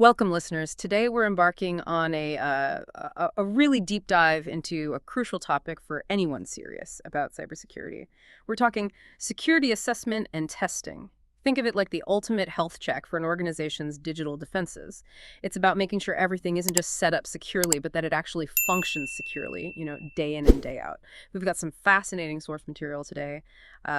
Welcome, listeners. Today we're embarking on a really deep dive into a crucial topic for anyone serious about cybersecurity. We're talking security assessment and testing. Think of it like the ultimate health check for an organization's digital defenses. It's about making sure everything isn't just set up securely, but that it actually functions securely, day in and day out. We've got some fascinating source material today,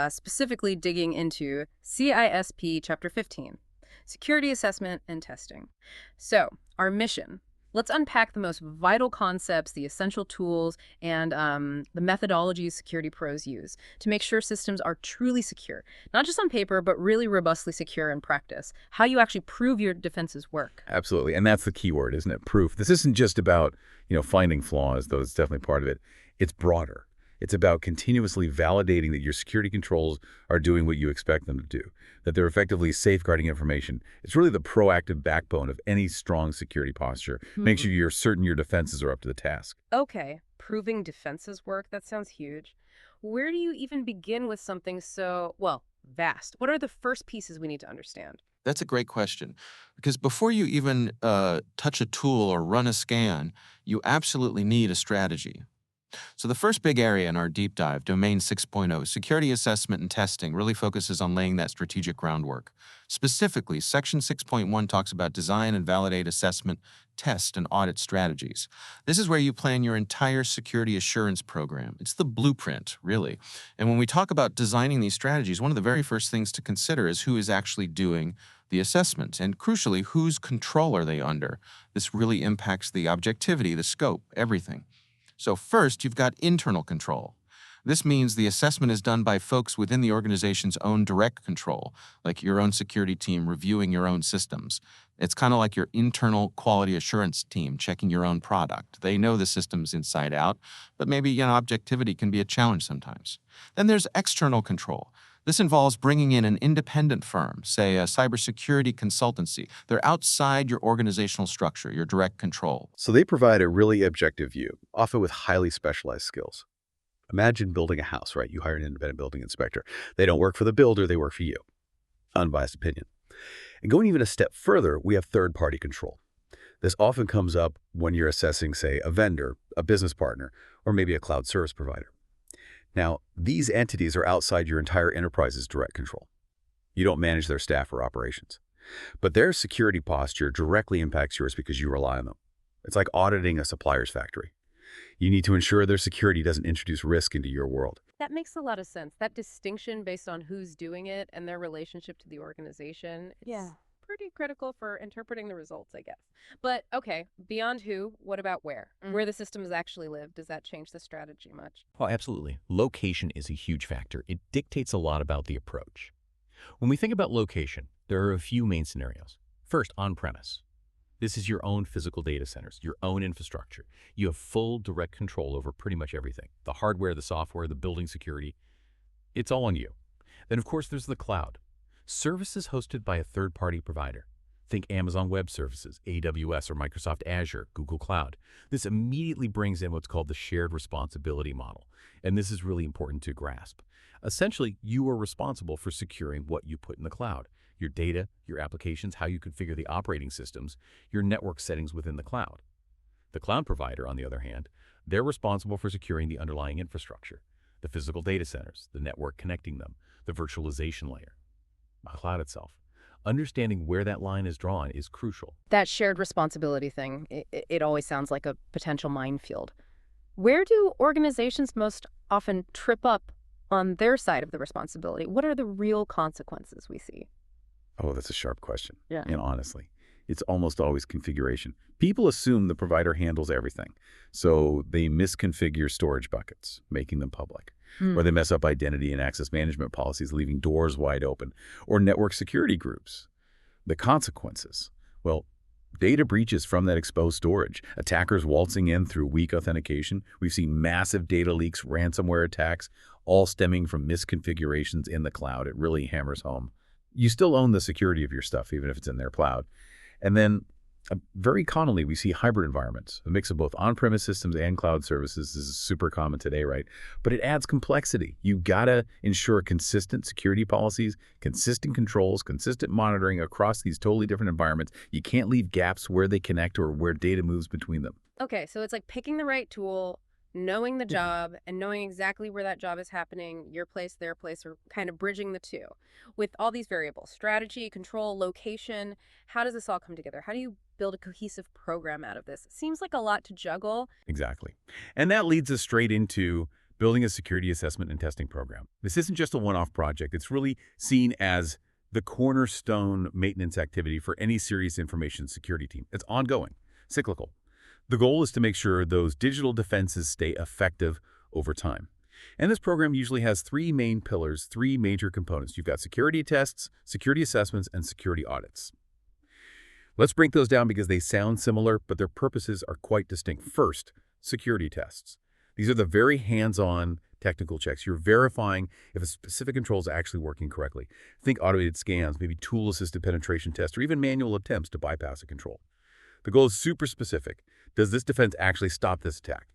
specifically digging into CISSP Chapter 15. Security assessment and testing. So, our mission. Let's unpack the most vital concepts, the essential tools, and the methodologies security pros use to make sure systems are truly secure, not just on paper, but really robustly secure in practice. How you actually prove your defenses work. Absolutely. And that's the key word, isn't it? Proof. This isn't just about, finding flaws, though it's definitely part of it. It's broader. It's about continuously validating that your security controls are doing what you expect them to do, that they're effectively safeguarding information. It's really the proactive backbone of any strong security posture. Make sure you're certain your defenses are up to the task. Okay, proving defenses work, that sounds huge. Where do you even begin with something so, vast? What are the first pieces we need to understand? That's a great question, because before you even touch a tool or run a scan, you absolutely need a strategy. So the first big area in our deep dive, Domain 6.0, security assessment and testing, really focuses on laying that strategic groundwork. Specifically, Section 6.1 talks about design and validate assessment, test, and audit strategies. This is where you plan your entire security assurance program. It's the blueprint, really. And when we talk about designing these strategies, one of the very first things to consider is who is actually doing the assessment, and crucially, whose control are they under. This really impacts the objectivity, the scope, everything. So first, you've got internal control. This means the assessment is done by folks within the organization's own direct control, like your own security team reviewing your own systems. It's kind of like your internal quality assurance team checking your own product. They know the systems inside out, but maybe, objectivity can be a challenge sometimes. Then there's external control. This involves bringing in an independent firm, say a cybersecurity consultancy. They're outside your organizational structure, your direct control. So they provide a really objective view, often with highly specialized skills. Imagine building a house, right? You hire an independent building inspector. They don't work for the builder, they work for you. Unbiased opinion. And going even a step further, we have third-party control. This often comes up when you're assessing, say, a vendor, a business partner, or maybe a cloud service provider. Now, these entities are outside your entire enterprise's direct control. You don't manage their staff or operations. But their security posture directly impacts yours because you rely on them. It's like auditing a supplier's factory. You need to ensure their security doesn't introduce risk into your world. That makes a lot of sense. That distinction based on who's doing it and their relationship to the organization. It's pretty critical for interpreting the results, I guess. But okay, beyond who, what about where? Where the systems actually live, does that change the strategy much? Oh, absolutely. Location is a huge factor. It dictates a lot about the approach. When we think about location, there are a few main scenarios. First, on-premise. This is your own physical data centers, your own infrastructure. You have full direct control over pretty much everything. The hardware, the software, the building security. It's all on you. Then, of course, there's the cloud. Services hosted by a third-party provider. Think Amazon Web Services, AWS or Microsoft Azure, Google Cloud. This immediately brings in what's called the shared responsibility model. And this is really important to grasp. Essentially, you are responsible for securing what you put in the cloud. Your data, your applications, how you configure the operating systems, your network settings within the cloud. The cloud provider, on the other hand, they're responsible for securing the underlying infrastructure, the physical data centers, the network connecting them, the virtualization layer, the cloud itself. Understanding where that line is drawn is crucial. That shared responsibility thing, it always sounds like a potential minefield. Where do organizations most often trip up on their side of the responsibility? What are the real consequences we see? Oh, that's a sharp question. Yeah. And honestly, it's almost always configuration. People assume the provider handles everything. So they misconfigure storage buckets, making them public. Or they mess up identity and access management policies, leaving doors wide open. Or network security groups. The consequences, well, data breaches from that exposed storage, attackers waltzing in through weak authentication. We've seen massive data leaks, ransomware attacks, all stemming from misconfigurations in the cloud. It really hammers home. You still own the security of your stuff, even if it's in their cloud. And then Very commonly, we see hybrid environments. A mix of both on-premise systems and cloud services is super common today, right? But it adds complexity. You gotta ensure consistent security policies, consistent controls, consistent monitoring across these totally different environments. You can't leave gaps where they connect or where data moves between them. Okay, so it's like picking the right tool, knowing the Yeah. job, and knowing exactly where that job is happening, your place, their place, or kind of bridging the two. With all these variables, strategy, control, location, how does this all come together? How do you build a cohesive program out of this? It seems like a lot to juggle. Exactly. And that leads us straight into building a security assessment and testing program. This isn't just a one-off project. It's really seen as the cornerstone maintenance activity for any serious information security team. It's ongoing, cyclical. The goal is to make sure those digital defenses stay effective over time. And this program usually has three main pillars, three major components. You've got security tests, security assessments, and security audits. Let's break those down because they sound similar, but their purposes are quite distinct. First, security tests. These are the very hands-on technical checks. You're verifying if a specific control is actually working correctly. Think automated scans, maybe tool-assisted penetration tests, or even manual attempts to bypass a control. The goal is super specific. Does this defense actually stop this attack?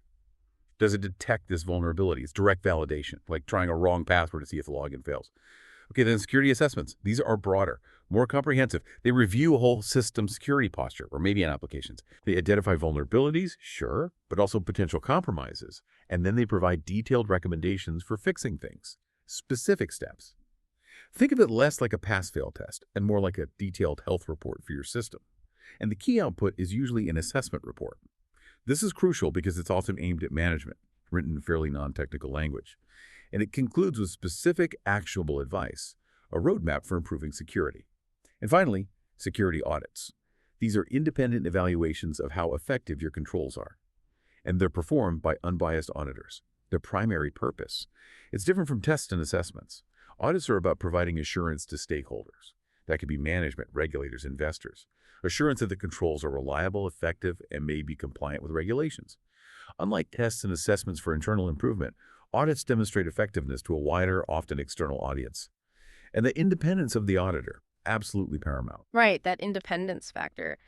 Does it detect this vulnerability? It's direct validation, like trying a wrong password to see if the login fails. Okay, then security assessments. These are broader, more comprehensive. They review a whole system security posture, or maybe on applications. They identify vulnerabilities, sure, but also potential compromises. And then they provide detailed recommendations for fixing things, specific steps. Think of it less like a pass-fail test and more like a detailed health report for your system. And the key output is usually an assessment report. This is crucial because it's often aimed at management, written in fairly non-technical language. And it concludes with specific, actionable advice, a roadmap for improving security. And finally, security audits. These are independent evaluations of how effective your controls are. And they're performed by unbiased auditors. Their primary purpose. It's different from tests and assessments. Audits are about providing assurance to stakeholders. That could be management, regulators, investors. Assurance that the controls are reliable, effective, and may be compliant with regulations. Unlike tests and assessments for internal improvement, audits demonstrate effectiveness to a wider, often external audience. And the independence of the auditor, absolutely paramount. Right, that independence factor.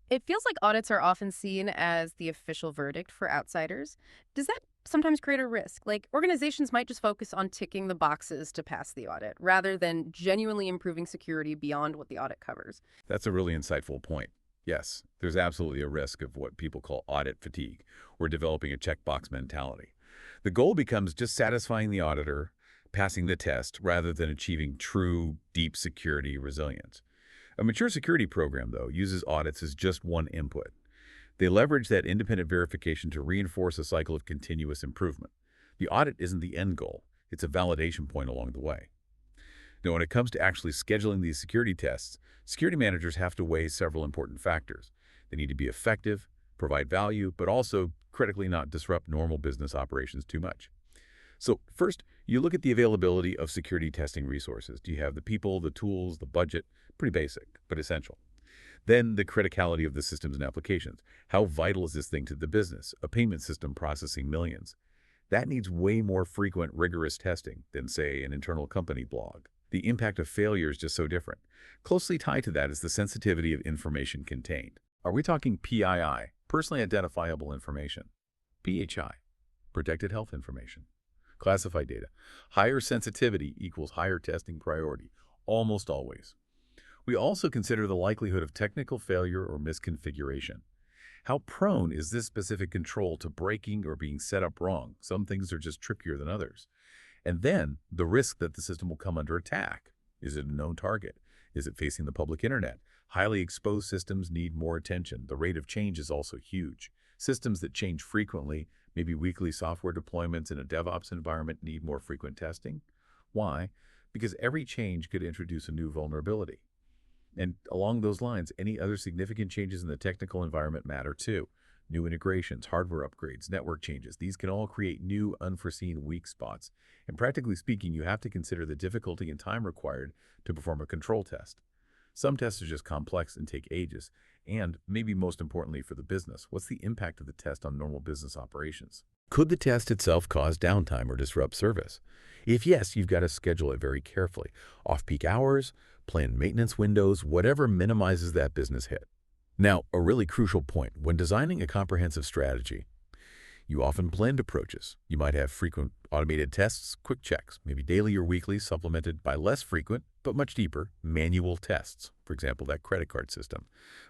It feels like audits are often seen as the official verdict for outsiders. Does that sometimes create a risk? Like, organizations might just focus on ticking the boxes to pass the audit, rather than genuinely improving security beyond what the audit covers. That's a really insightful point. Yes, there's absolutely a risk of what people call audit fatigue, or developing a checkbox mentality. The goal becomes just satisfying the auditor, passing the test, rather than achieving true, deep security resilience. A mature security program, though, uses audits as just one input. They leverage that independent verification to reinforce a cycle of continuous improvement. The audit isn't the end goal. It's a validation point along the way. Now, when it comes to actually scheduling these security tests, security managers have to weigh several important factors. They need to be effective, provide value, but also critically not disrupt normal business operations too much. So first, you look at the availability of security testing resources. Do you have the people, the tools, the budget? Pretty basic, but essential. Then the criticality of the systems and applications. How vital is this thing to the business? A payment system processing millions. That needs way more frequent, rigorous testing than, say, an internal company blog. The impact of failure is just so different. Closely tied to that is the sensitivity of information contained. Are we talking PII, personally identifiable information? PHI, protected health information. Classified data. Higher sensitivity equals higher testing priority, almost always. We also consider the likelihood of technical failure or misconfiguration. How prone is this specific control to breaking or being set up wrong? Some things are just trickier than others. And then the risk that the system will come under attack. Is it a known target? Is it facing the public internet? Highly exposed systems need more attention. The rate of change is also huge. Systems that change frequently, maybe weekly software deployments in a DevOps environment, need more frequent testing. Why? Because every change could introduce a new vulnerability. And along those lines, any other significant changes in the technical environment matter too. New integrations, hardware upgrades, network changes, these can all create new, unforeseen weak spots. And practically speaking, you have to consider the difficulty and time required to perform a control test. Some tests are just complex and take ages. And, maybe most importantly for the business, what's the impact of the test on normal business operations? Could the test itself cause downtime or disrupt service? If yes, you've got to schedule it very carefully. Off-peak hours, plan maintenance windows, whatever minimizes that business hit. Now, a really crucial point, when designing a comprehensive strategy, you often blend approaches. You might have frequent automated tests, quick checks, maybe daily or weekly, supplemented by less frequent, but much deeper, manual tests. For example, that credit card system.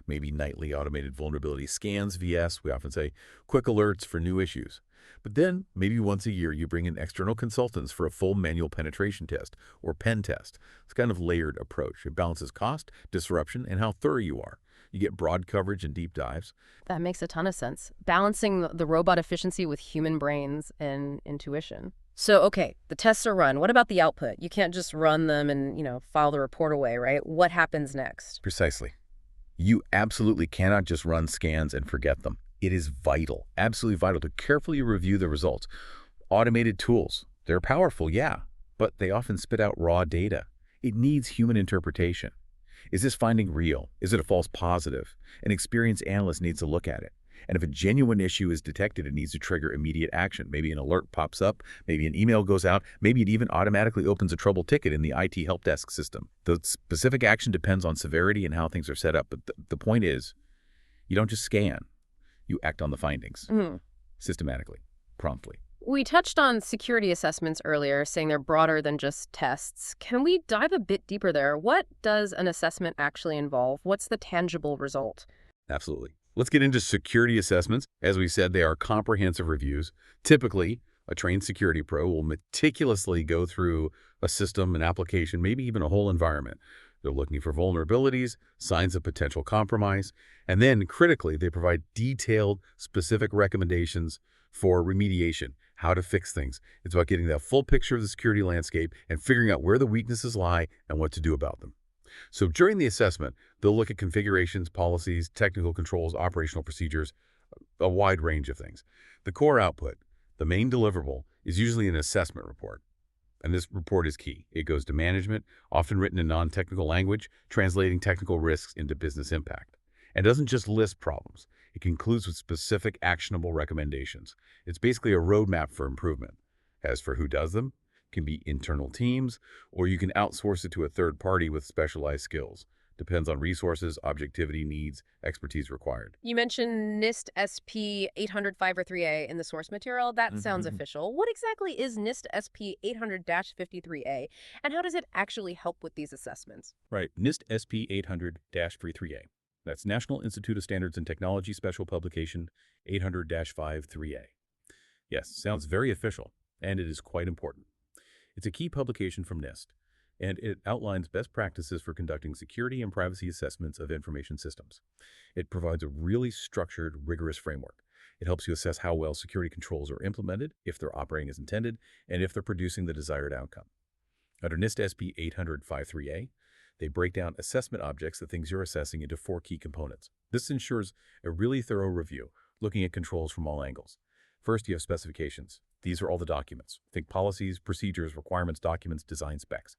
Maybe nightly automated vulnerability scans, VS, we often say quick alerts for new issues. But then, maybe once a year, you bring in external consultants for a full manual penetration test or pen test. It's kind of layered approach. It balances cost, disruption, and how thorough you are. You get broad coverage and deep dives. That makes a ton of sense. Balancing the robot efficiency with human brains and intuition. So, okay, the tests are run. What about the output? You can't just run them and, file the report away, right? What happens next? Precisely. You absolutely cannot just run scans and forget them. It is vital, absolutely vital, to carefully review the results. Automated tools, they're powerful, yeah, but they often spit out raw data. It needs human interpretation. Is this finding real? Is it a false positive? An experienced analyst needs to look at it. And if a genuine issue is detected, it needs to trigger immediate action. Maybe an alert pops up, maybe an email goes out, maybe it even automatically opens a trouble ticket in the IT help desk system. The specific action depends on severity and how things are set up, but the point is, you don't just scan, you act on the findings, systematically, promptly. We touched on security assessments earlier, saying they're broader than just tests. Can we dive a bit deeper there? What does an assessment actually involve? What's the tangible result? Absolutely. Let's get into security assessments. As we said, they are comprehensive reviews. Typically, a trained security pro will meticulously go through a system, an application, maybe even a whole environment. They're looking for vulnerabilities, signs of potential compromise, and then critically, they provide detailed, specific recommendations for remediation, how to fix things. It's about getting that full picture of the security landscape and figuring out where the weaknesses lie and what to do about them. So during the assessment, they'll look at configurations, policies, technical controls, operational procedures, a wide range of things. The core output, the main deliverable, is usually an assessment report. And this report is key. It goes to management, often written in non-technical language, translating technical risks into business impact. And doesn't just list problems. It concludes with specific actionable recommendations. It's basically a roadmap for improvement. As for who does them, it can be internal teams, or you can outsource it to a third party with specialized skills. Depends on resources, objectivity, needs, expertise required. You mentioned NIST SP 800-53A in the source material. That sounds official. What exactly is NIST SP 800-53A, and how does it actually help with these assessments? Right, NIST SP 800-53A. That's National Institute of Standards and Technology Special Publication 800-53A. Yes, sounds very official, and it is quite important. It's a key publication from NIST, and it outlines best practices for conducting security and privacy assessments of information systems. It provides a really structured, rigorous framework. It helps you assess how well security controls are implemented, if they're operating as intended, and if they're producing the desired outcome. Under NIST SP 800-53A, they break down assessment objects, the things you're assessing, into 4 key components. This ensures a really thorough review, looking at controls from all angles. First, you have specifications. These are all the documents. Think policies, procedures, requirements, documents, design specs.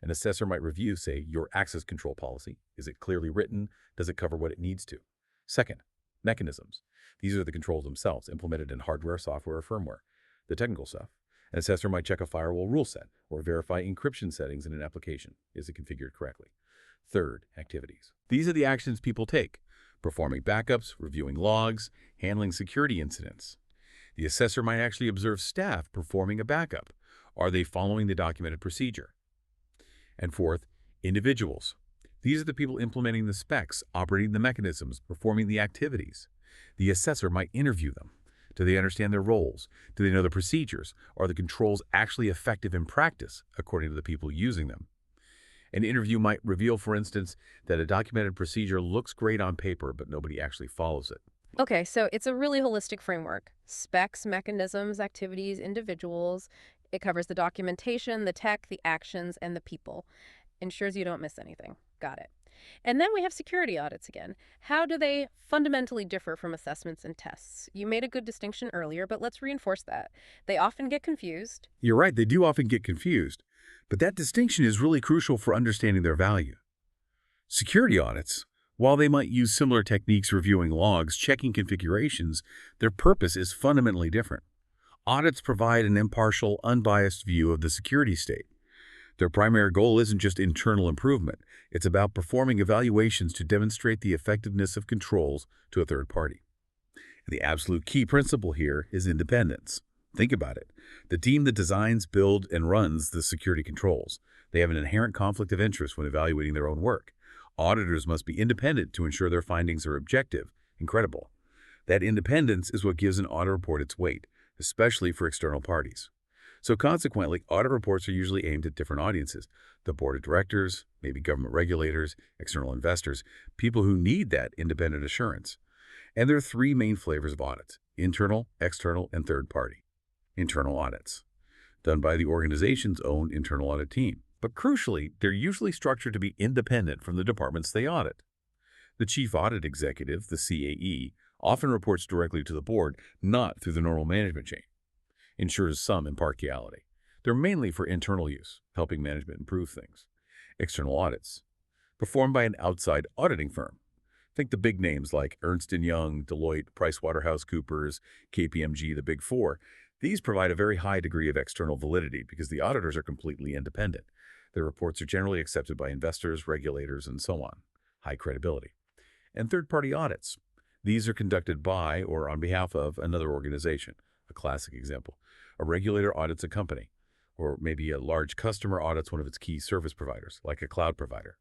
An assessor might review, say, your access control policy. Is it clearly written? Does it cover what it needs to? Second, mechanisms. These are the controls themselves, implemented in hardware, software, or firmware. The technical stuff. An assessor might check a firewall rule set or verify encryption settings in an application. Is it configured correctly? Third, activities. These are the actions people take: performing backups, reviewing logs, handling security incidents. The assessor might actually observe staff performing a backup. Are they following the documented procedure? And fourth, individuals. These are the people implementing the specs, operating the mechanisms, performing the activities. The assessor might interview them. Do they understand their roles? Do they know the procedures? Are the controls actually effective in practice, according to the people using them? An interview might reveal, for instance, that a documented procedure looks great on paper, but nobody actually follows it. Okay, so it's a really holistic framework. Specs, mechanisms, activities, individuals. It covers the documentation, the tech, the actions, and the people. Ensures you don't miss anything. Got it. And then we have security audits again. How do they fundamentally differ from assessments and tests? You made a good distinction earlier, but let's reinforce that. They often get confused. You're right, they do often get confused, but that distinction is really crucial for understanding their value. Security audits, while they might use similar techniques reviewing logs, checking configurations, their purpose is fundamentally different. Audits provide an impartial, unbiased view of the security state. Their primary goal isn't just internal improvement. It's about performing evaluations to demonstrate the effectiveness of controls to a third party. And the absolute key principle here is independence. Think about it. The team that designs, builds, and runs the security controls, they have an inherent conflict of interest when evaluating their own work. Auditors must be independent to ensure their findings are objective and credible. That independence is what gives an audit report its weight, especially for external parties. So consequently, audit reports are usually aimed at different audiences: the board of directors, maybe government regulators, external investors, people who need that independent assurance. And there are three main flavors of audits: internal, external, and third party. Internal audits, done by the organization's own internal audit team. But crucially, they're usually structured to be independent from the departments they audit. The chief audit executive, the CAE, often reports directly to the board, not through the normal management chain. Ensures some impartiality. They're mainly for internal use, helping management improve things. External audits, performed by an outside auditing firm. Think the big names like Ernst & Young, Deloitte, PricewaterhouseCoopers, KPMG, the Big Four. These provide a very high degree of external validity because the auditors are completely independent. Their reports are generally accepted by investors, regulators, and so on. High credibility. And third-party audits. These are conducted by or on behalf of another organization. A classic example: a regulator audits a company, or maybe a large customer audits one of its key service providers, like a cloud provider.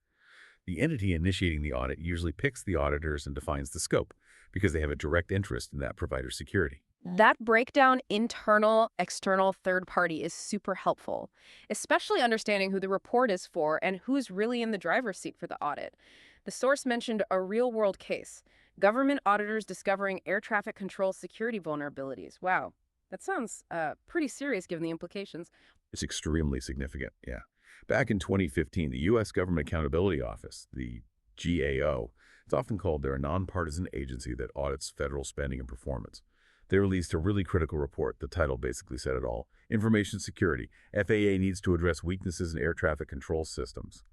The entity initiating the audit usually picks the auditors and defines the scope because they have a direct interest in that provider's security. That breakdown, internal, external, third party, is super helpful, especially understanding who the report is for and who's really in the driver's seat for the audit. The source mentioned a real-world case: government auditors discovering air traffic control security vulnerabilities. Wow, that sounds pretty serious given the implications. It's extremely significant, yeah. Back in 2015, the U.S. Government Accountability Office, the GAO, it's often called, they're a nonpartisan agency that audits federal spending and performance. They released a really critical report. The title basically said it all: Information Security. FAA needs to address weaknesses in air traffic control systems.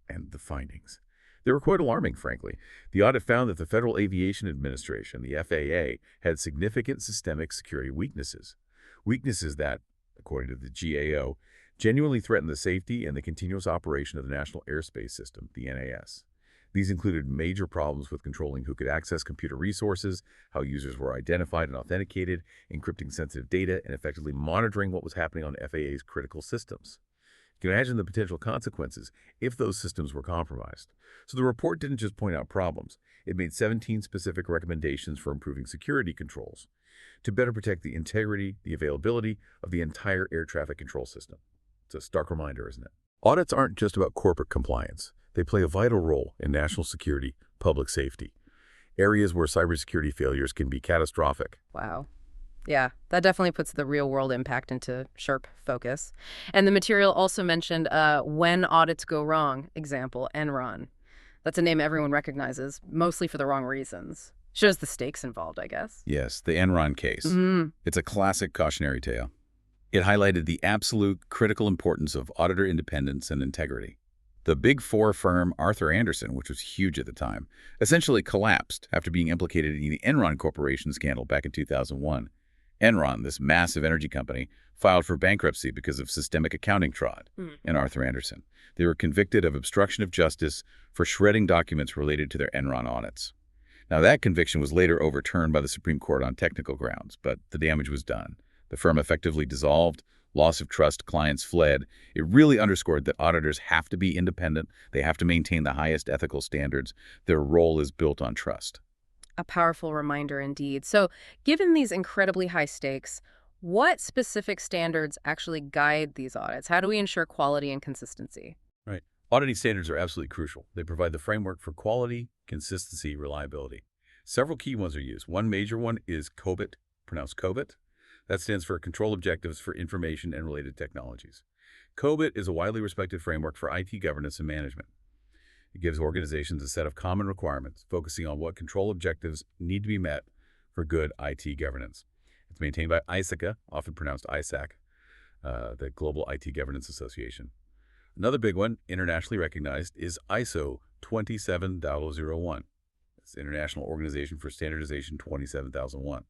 And the findings. They were quite alarming, frankly. The audit found that the Federal Aviation Administration, the FAA, had significant systemic security weaknesses. Weaknesses that, according to the GAO, genuinely threatened the safety and the continuous operation of the National Airspace System, the NAS. These included major problems with controlling who could access computer resources, how users were identified and authenticated, encrypting sensitive data, and effectively monitoring what was happening on FAA's critical systems. You can imagine the potential consequences if those systems were compromised. So the report didn't just point out problems. It made 17 specific recommendations for improving security controls to better protect the integrity, the availability of the entire air traffic control system. It's a stark reminder, isn't it? Audits aren't just about corporate compliance. They play a vital role in national security, public safety, areas where cybersecurity failures can be catastrophic. Wow. Yeah, that definitely puts the real-world impact into sharp focus. And the material also mentioned when audits go wrong, example, Enron. That's a name everyone recognizes, mostly for the wrong reasons. Shows the stakes involved, I guess. Yes, the Enron case. It's a classic cautionary tale. It highlighted the absolute critical importance of auditor independence and integrity. The Big Four firm Arthur Andersen, which was huge at the time, essentially collapsed after being implicated in the Enron Corporation scandal back in 2001. Enron, this massive energy company, filed for bankruptcy because of systemic accounting fraud in Arthur Andersen. They were convicted of obstruction of justice for shredding documents related to their Enron audits. Now, that conviction was later overturned by the Supreme Court on technical grounds, but the damage was done. The firm effectively dissolved, loss of trust, clients fled. It really underscored that auditors have to be independent. They have to maintain the highest ethical standards. Their role is built on trust. A powerful reminder indeed. So, given these incredibly high stakes, what specific standards actually guide these audits? How do we ensure quality and consistency? Right. Auditing standards are absolutely crucial. They provide the framework for quality, consistency, reliability. Several key ones are used. One major one is COBIT, pronounced COBIT. That stands for Control Objectives for Information and Related Technologies. COBIT is a widely respected framework for IT governance and management. It gives organizations a set of common requirements, focusing on what control objectives need to be met for good IT governance. It's maintained by ISACA, often pronounced ISAC, the Global IT Governance Association. Another big one, internationally recognized, is ISO 27001. It's the International Organization for Standardization 27001.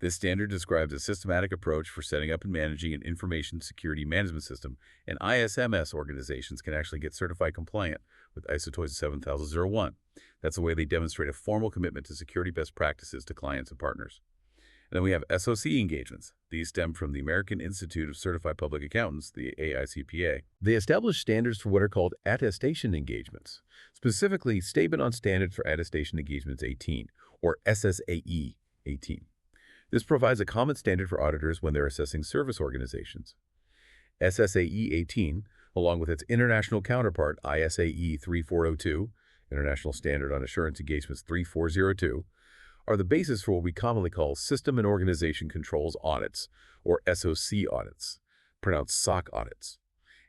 This standard describes a systematic approach for setting up and managing an information security management system, and ISMS organizations can actually get certified compliant with ISO 27001. That's the way they demonstrate a formal commitment to security best practices to clients and partners. And then we have SOC engagements. These stem from the American Institute of Certified Public Accountants, the AICPA. They establish standards for what are called attestation engagements, specifically Statement on Standards for Attestation Engagements 18, or SSAE 18. This provides a common standard for auditors when they're assessing service organizations. SSAE 18, along with its international counterpart ISAE 3402, International Standard on Assurance Engagements 3402, are the basis for what we commonly call System and Organization Controls Audits, or SOC audits, pronounced SOC audits.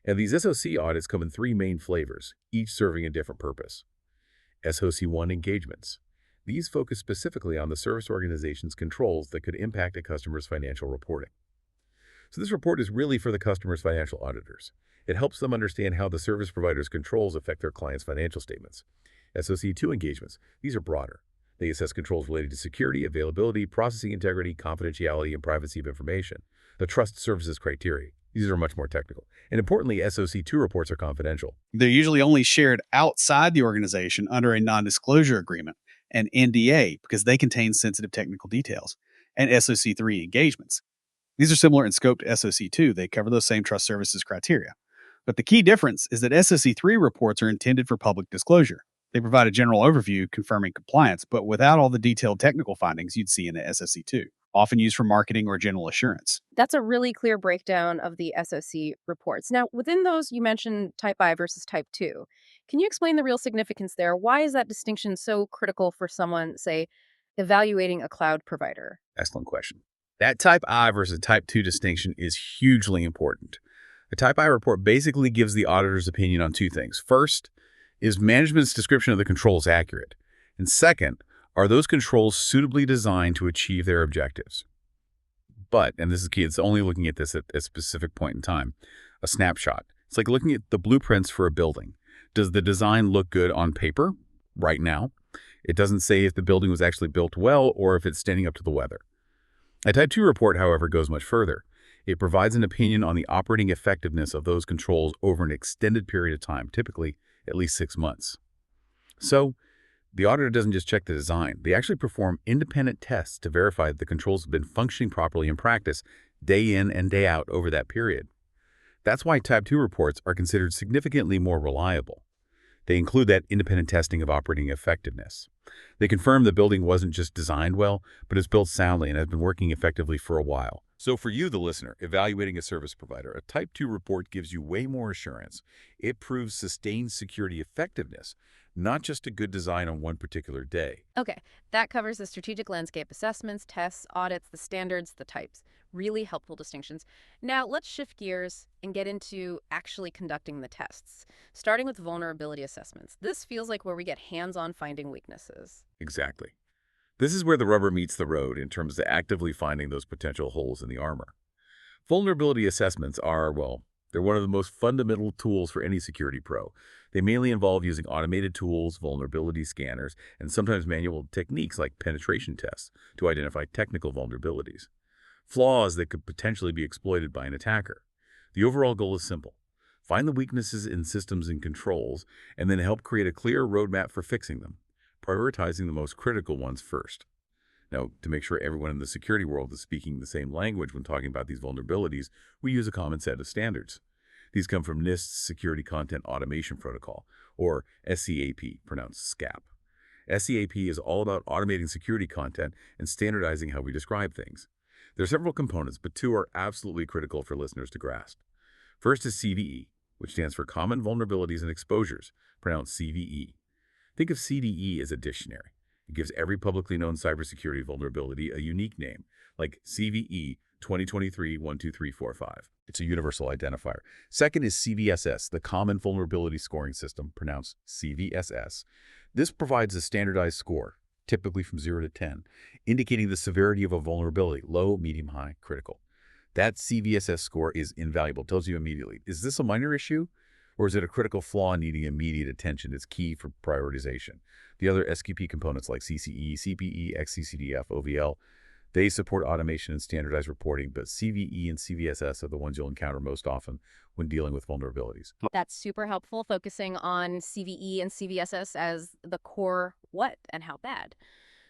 And these SOC audits come in three main flavors, each serving a different purpose. SOC1 engagements. These focus specifically on the service organization's controls that could impact a customer's financial reporting. So this report is really for the customer's financial auditors. It helps them understand how the service provider's controls affect their clients' financial statements. SOC2 engagements. These are broader. They assess controls related to security, availability, processing integrity, confidentiality, and privacy of information. The trust services criteria. These are much more technical. And importantly, SOC2 reports are confidential. They're usually only shared outside the organization under a non-disclosure agreement, an NDA, because they contain sensitive technical details, and SOC3 engagements. These are similar in scope to SOC2. They cover those same trust services criteria. But the key difference is that SOC3 reports are intended for public disclosure. They provide a general overview confirming compliance, but without all the detailed technical findings you'd see in the SOC2, often used for marketing or general assurance. That's a really clear breakdown of the SOC reports. Now, within those, you mentioned Type I versus Type 2. Can you explain the real significance there? Why is that distinction so critical for someone, say, evaluating a cloud provider? Excellent question. That Type I versus Type 2 distinction is hugely important. The Type I report basically gives the auditor's opinion on two things. First, is management's description of the controls accurate? And second, are those controls suitably designed to achieve their objectives? But, and this is key, it's only looking at this at a specific point in time, a snapshot. It's like looking at the blueprints for a building. Does the design look good on paper right now? It doesn't say if the building was actually built well or if it's standing up to the weather. A Type 2 report, however, goes much further. It provides an opinion on the operating effectiveness of those controls over an extended period of time, typically at least 6 months. So, the auditor doesn't just check the design. They actually perform independent tests to verify that the controls have been functioning properly in practice, day in and day out over that period. That's why Type 2 reports are considered significantly more reliable. They include that independent testing of operating effectiveness. They confirm the building wasn't just designed well, but is built soundly and has been working effectively for a while. So for you, the listener, evaluating a service provider, a Type 2 report gives you way more assurance. It proves sustained security effectiveness, not just a good design on one particular day. Okay, that covers the strategic landscape assessments, tests, audits, the standards, the types. Really helpful distinctions. Now, let's shift gears and get into actually conducting the tests, starting with vulnerability assessments. This feels like where we get hands-on finding weaknesses. Exactly. This is where the rubber meets the road in terms of actively finding those potential holes in the armor. Vulnerability assessments are, well, they're one of the most fundamental tools for any security pro. They mainly involve using automated tools, vulnerability scanners, and sometimes manual techniques like penetration tests to identify technical vulnerabilities, flaws that could potentially be exploited by an attacker. The overall goal is simple. Find the weaknesses in systems and controls, and then help create a clear roadmap for fixing them, prioritizing the most critical ones first. Now, to make sure everyone in the security world is speaking the same language when talking about these vulnerabilities, we use a common set of standards. These come from NIST's Security Content Automation Protocol, or SCAP, pronounced SCAP. SCAP is all about automating security content and standardizing how we describe things. There are several components, but two are absolutely critical for listeners to grasp. First is CVE, which stands for Common Vulnerabilities and Exposures, pronounced CVE. Think of CDE as a dictionary. It gives every publicly known cybersecurity vulnerability a unique name, like CVE 2023-12345. It's a universal identifier. Second is CVSS, the Common Vulnerability Scoring System, pronounced CVSS. This provides a standardized score, typically from 0 to 10, indicating the severity of a vulnerability, low, medium, high, critical. That CVSS score is invaluable. It tells you immediately, is this a minor issue? Or is it a critical flaw needing immediate attention? It's key for prioritization. The other SQP components like CCE, CPE, XCCDF, OVL, They support automation and standardized reporting, but CVE and CVSS are the ones you'll encounter most often when dealing with vulnerabilities. That's super helpful, focusing on CVE and CVSS as the core what and how bad.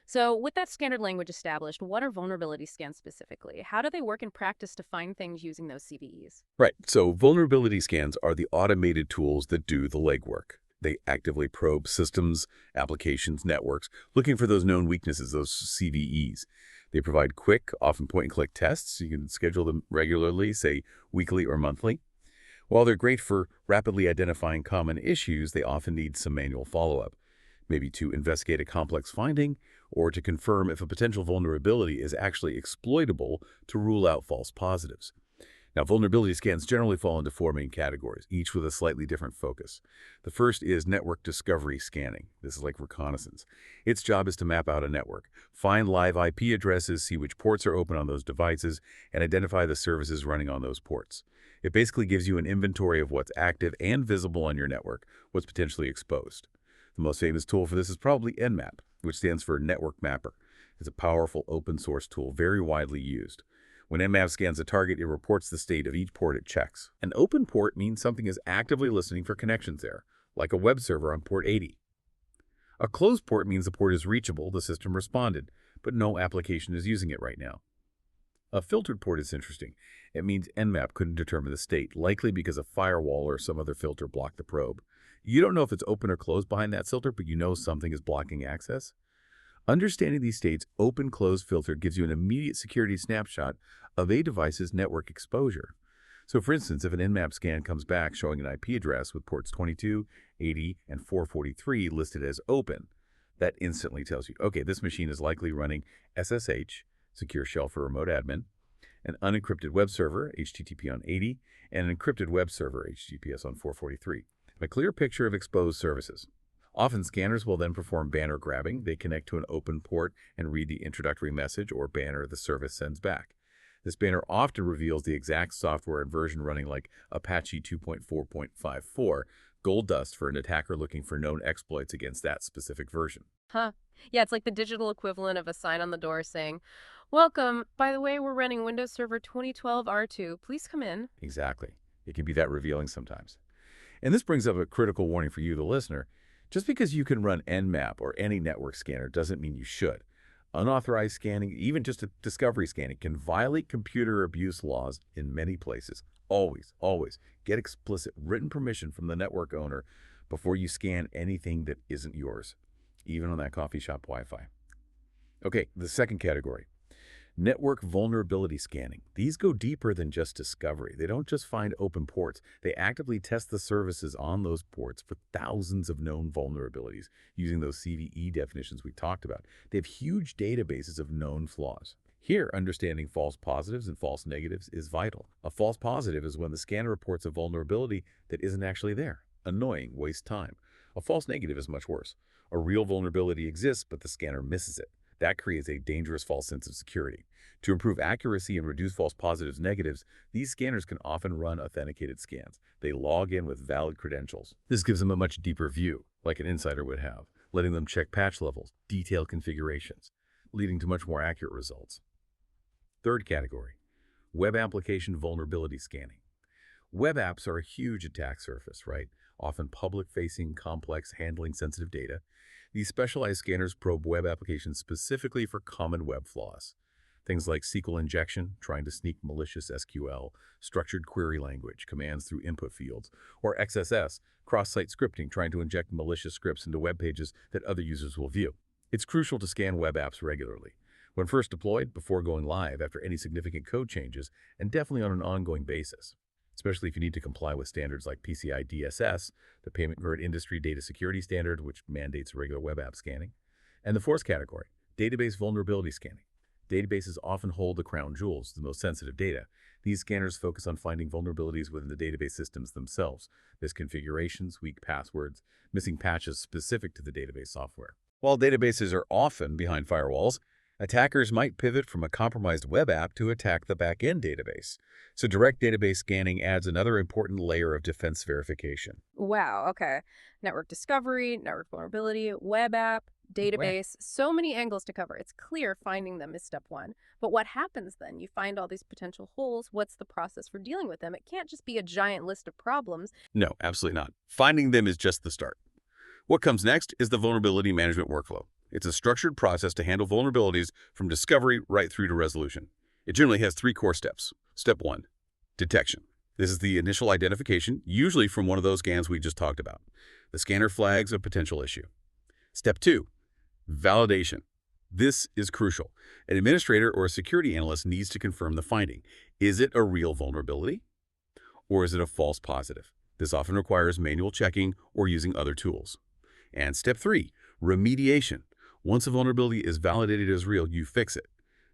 So with that standard language established, what are vulnerability scans specifically? How do they work in practice to find things using those CVEs? Right. So vulnerability scans are the automated tools that do the legwork. They actively probe systems, applications, networks, looking for those known weaknesses, those CVEs. They provide quick, often point-and-click tests. You can schedule them regularly, say weekly or monthly. While they're great for rapidly identifying common issues, they often need some manual follow-up, maybe to investigate a complex finding or to confirm if a potential vulnerability is actually exploitable to rule out false positives. Now, vulnerability scans generally fall into four main categories, each with a slightly different focus. The first is network discovery scanning. This is like reconnaissance. Its job is to map out a network, find live IP addresses, see which ports are open on those devices, and identify the services running on those ports. It basically gives you an inventory of what's active and visible on your network, what's potentially exposed. The most famous tool for this is probably Nmap, which stands for Network Mapper. It's a powerful open-source tool very widely used. When Nmap scans a target, it reports the state of each port it checks. An open port means something is actively listening for connections there, like a web server on port 80. A closed port means the port is reachable, the system responded, but no application is using it right now. A filtered port is interesting. It means Nmap couldn't determine the state, likely because a firewall or some other filter blocked the probe. You don't know if it's open or closed behind that filter, but you know something is blocking access. Understanding these states, open-closed filter gives you an immediate security snapshot of a device's network exposure. So for instance, if an Nmap scan comes back showing an IP address with ports 22, 80, and 443 listed as open, that instantly tells you, okay, this machine is likely running SSH, Secure Shell for Remote Admin, an unencrypted web server, HTTP on 80, and an encrypted web server, HTTPS on 443. A clear picture of exposed services. Often scanners will then perform banner grabbing. They connect to an open port and read the introductory message or banner the service sends back. This banner often reveals the exact software and version running, like Apache 2.4.54, gold dust for an attacker looking for known exploits against that specific version. Huh. Yeah, it's like the digital equivalent of a sign on the door saying, "Welcome. By the way, we're running Windows Server 2012 R2. Please come in." Exactly. It can be that revealing sometimes. And this brings up a critical warning for you, the listener. Just because you can run Nmap or any network scanner doesn't mean you should. Unauthorized scanning, even just a discovery scanning, can violate computer abuse laws in many places. Always, always get explicit written permission from the network owner before you scan anything that isn't yours, even on that coffee shop Wi-Fi. Okay, the second category. Network vulnerability scanning. These go deeper than just discovery. They don't just find open ports. They actively test the services on those ports for thousands of known vulnerabilities using those CVE definitions we talked about. They have huge databases of known flaws. Here, understanding false positives and false negatives is vital. A false positive is when the scanner reports a vulnerability that isn't actually there. Annoying, waste time. A false negative is much worse. A real vulnerability exists, but the scanner misses it. That creates a dangerous false sense of security. To improve accuracy and reduce false positives and negatives, these scanners can often run authenticated scans. They log in with valid credentials. This gives them a much deeper view, like an insider would have, letting them check patch levels, detailed configurations, leading to much more accurate results. Third category, web application vulnerability scanning. Web apps are a huge attack surface, right? Often public-facing, complex, handling sensitive data. These specialized scanners probe web applications specifically for common web flaws. Things like SQL injection, trying to sneak malicious SQL, structured query language, commands through input fields, or XSS, cross-site scripting, trying to inject malicious scripts into web pages that other users will view. It's crucial to scan web apps regularly. When first deployed, before going live, after any significant code changes, and definitely on an ongoing basis. Especially if you need to comply with standards like PCI DSS, the Payment Card Industry Data Security Standard, which mandates regular web app scanning. And the fourth category, database vulnerability scanning. Databases often hold the crown jewels, the most sensitive data. These scanners focus on finding vulnerabilities within the database systems themselves, misconfigurations, weak passwords, missing patches specific to the database software. While databases are often behind firewalls, attackers might pivot from a compromised web app to attack the back-end database. So direct database scanning adds another important layer of defense verification. Wow, okay. Network discovery, network vulnerability, web app, database, so many angles to cover. It's clear finding them is step one. But what happens then? You find all these potential holes. What's the process for dealing with them? It can't just be a giant list of problems. No, absolutely not. Finding them is just the start. What comes next is the vulnerability management workflow. It's a structured process to handle vulnerabilities from discovery right through to resolution. It generally has 3 core steps. Step 1, detection. This is the initial identification, usually from one of those scans we just talked about. The scanner flags a potential issue. Step 2, validation. This is crucial. An administrator or a security analyst needs to confirm the finding. Is it a real vulnerability, or is it a false positive? This often requires manual checking or using other tools. And step 3, remediation. Once a vulnerability is validated as real, you fix it.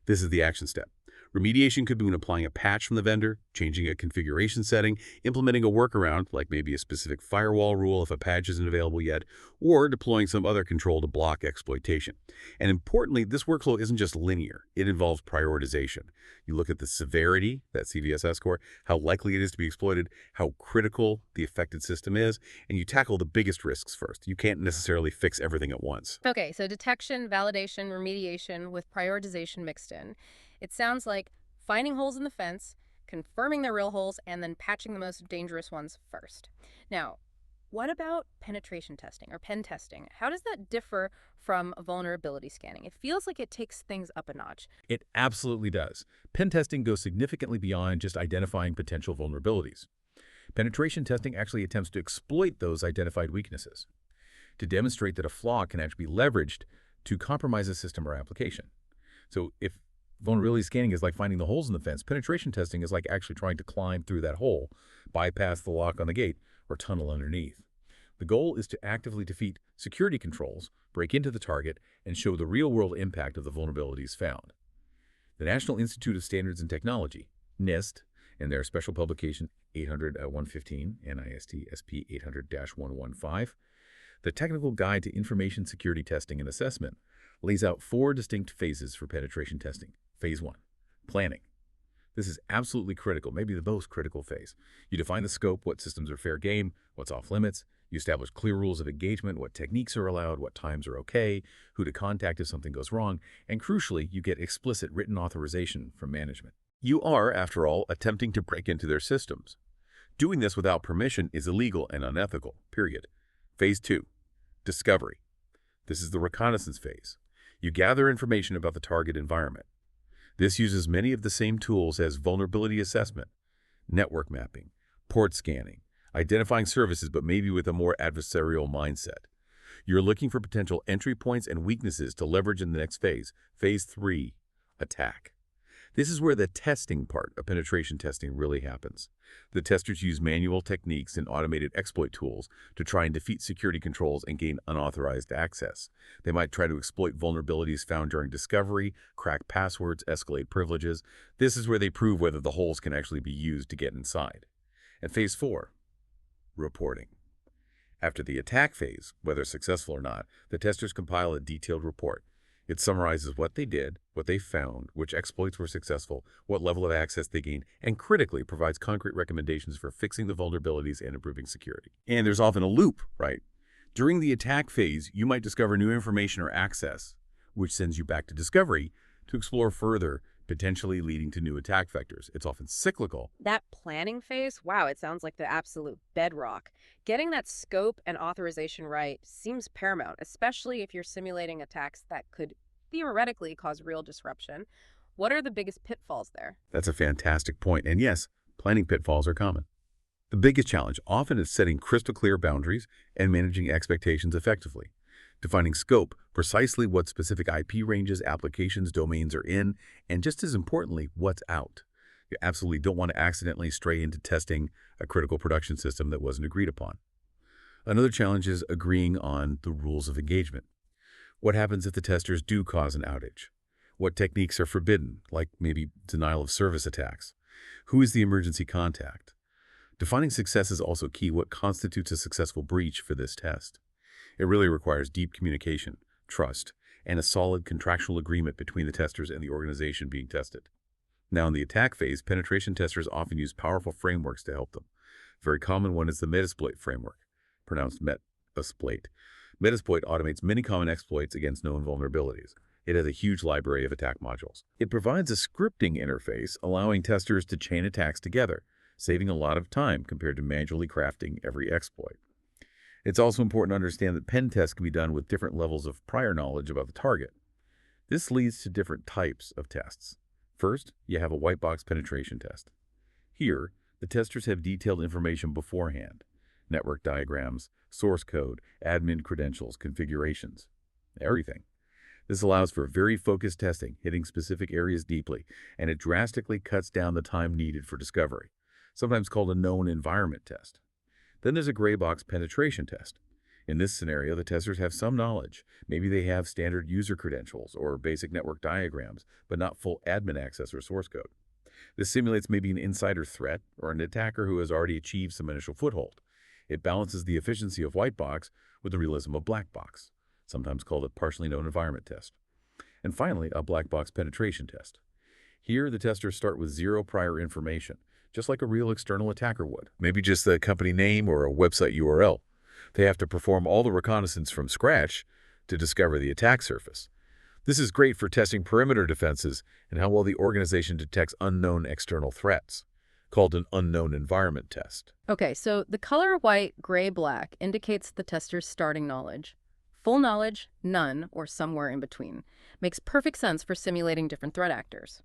This is the action step. Remediation could mean applying a patch from the vendor, changing a configuration setting, implementing a workaround, like maybe a specific firewall rule if a patch isn't available yet, or deploying some other control to block exploitation. And importantly, this workflow isn't just linear. It involves prioritization. You look at the severity, that CVSS score, how likely it is to be exploited, how critical the affected system is, and you tackle the biggest risks first. You can't necessarily fix everything at once. Okay, so detection, validation, remediation with prioritization mixed in. It sounds like finding holes in the fence, confirming they're real holes, and then patching the most dangerous ones first. Now, what about penetration testing or pen testing? How does that differ from vulnerability scanning? It feels like it takes things up a notch. It absolutely does. Pen testing goes significantly beyond just identifying potential vulnerabilities. Penetration testing actually attempts to exploit those identified weaknesses, to demonstrate that a flaw can actually be leveraged to compromise a system or application. So if vulnerability scanning is like finding the holes in the fence, penetration testing is like actually trying to climb through that hole, bypass the lock on the gate, or tunnel underneath. The goal is to actively defeat security controls, break into the target, and show the real-world impact of the vulnerabilities found. The National Institute of Standards and Technology, NIST, in their special publication 800-115, NIST SP 800-115, the Technical Guide to Information Security Testing and Assessment, lays out 4 distinct phases for penetration testing. Phase 1, planning. This is absolutely critical, maybe the most critical phase. You define the scope, what systems are fair game, what's off limits. You establish clear rules of engagement, what techniques are allowed, what times are okay, who to contact if something goes wrong, and crucially, you get explicit written authorization from management. You are, after all, attempting to break into their systems. Doing this without permission is illegal and unethical, period. Phase 2, discovery. This is the reconnaissance phase. You gather information about the target environment. This uses many of the same tools as vulnerability assessment, network mapping, port scanning, identifying services, but maybe with a more adversarial mindset. You're looking for potential entry points and weaknesses to leverage in the next phase, phase 3, attack. This is where the testing part of penetration testing really happens. The testers use manual techniques and automated exploit tools to try and defeat security controls and gain unauthorized access. They might try to exploit vulnerabilities found during discovery, crack passwords, escalate privileges. This is where they prove whether the holes can actually be used to get inside. And phase 4, reporting. After the attack phase, whether successful or not, the testers compile a detailed report. It summarizes what they did, what they found, which exploits were successful, what level of access they gained, and critically provides concrete recommendations for fixing the vulnerabilities and improving security. And there's often a loop, right? During the attack phase, you might discover new information or access, which sends you back to discovery to explore further, potentially leading to new attack vectors. It's often cyclical. That planning phase, wow, it sounds like the absolute bedrock. Getting that scope and authorization right seems paramount, especially if you're simulating attacks that could theoretically cause real disruption. What are the biggest pitfalls there? That's a fantastic point. And yes, planning pitfalls are common. The biggest challenge often is setting crystal clear boundaries and managing expectations effectively. Defining scope, precisely what specific IP ranges, applications, domains are in, and just as importantly, what's out. You absolutely don't want to accidentally stray into testing a critical production system that wasn't agreed upon. Another challenge is agreeing on the rules of engagement. What happens if the testers do cause an outage? What techniques are forbidden, like maybe denial of service attacks? Who is the emergency contact? Defining success is also key. What constitutes a successful breach for this test? It really requires deep communication, trust, and a solid contractual agreement between the testers and the organization being tested. Now, in the attack phase, penetration testers often use powerful frameworks to help them. A very common one is the Metasploit framework, pronounced Metasploit. Metasploit automates many common exploits against known vulnerabilities. It has a huge library of attack modules. It provides a scripting interface, allowing testers to chain attacks together, saving a lot of time compared to manually crafting every exploit. It's also important to understand that pen tests can be done with different levels of prior knowledge about the target. This leads to different types of tests. First, you have a white box penetration test. Here, the testers have detailed information beforehand: network diagrams, source code, admin credentials, configurations, everything. This allows for very focused testing, hitting specific areas deeply, and it drastically cuts down the time needed for discovery, sometimes called a known environment test. Then there's a gray box penetration test. In this scenario, the testers have some knowledge. Maybe they have standard user credentials or basic network diagrams, but not full admin access or source code. This simulates maybe an insider threat or an attacker who has already achieved some initial foothold. It balances the efficiency of white box with the realism of black box, sometimes called a partially known environment test. And finally, a black box penetration test. Here, the testers start with zero prior information, just like a real external attacker would. Maybe just the company name or a website URL. They have to perform all the reconnaissance from scratch to discover the attack surface. This is great for testing perimeter defenses and how well the organization detects unknown external threats, called an unknown environment test. Okay, so the color white, gray, black indicates the tester's starting knowledge. Full knowledge, none, or somewhere in between. Makes perfect sense for simulating different threat actors.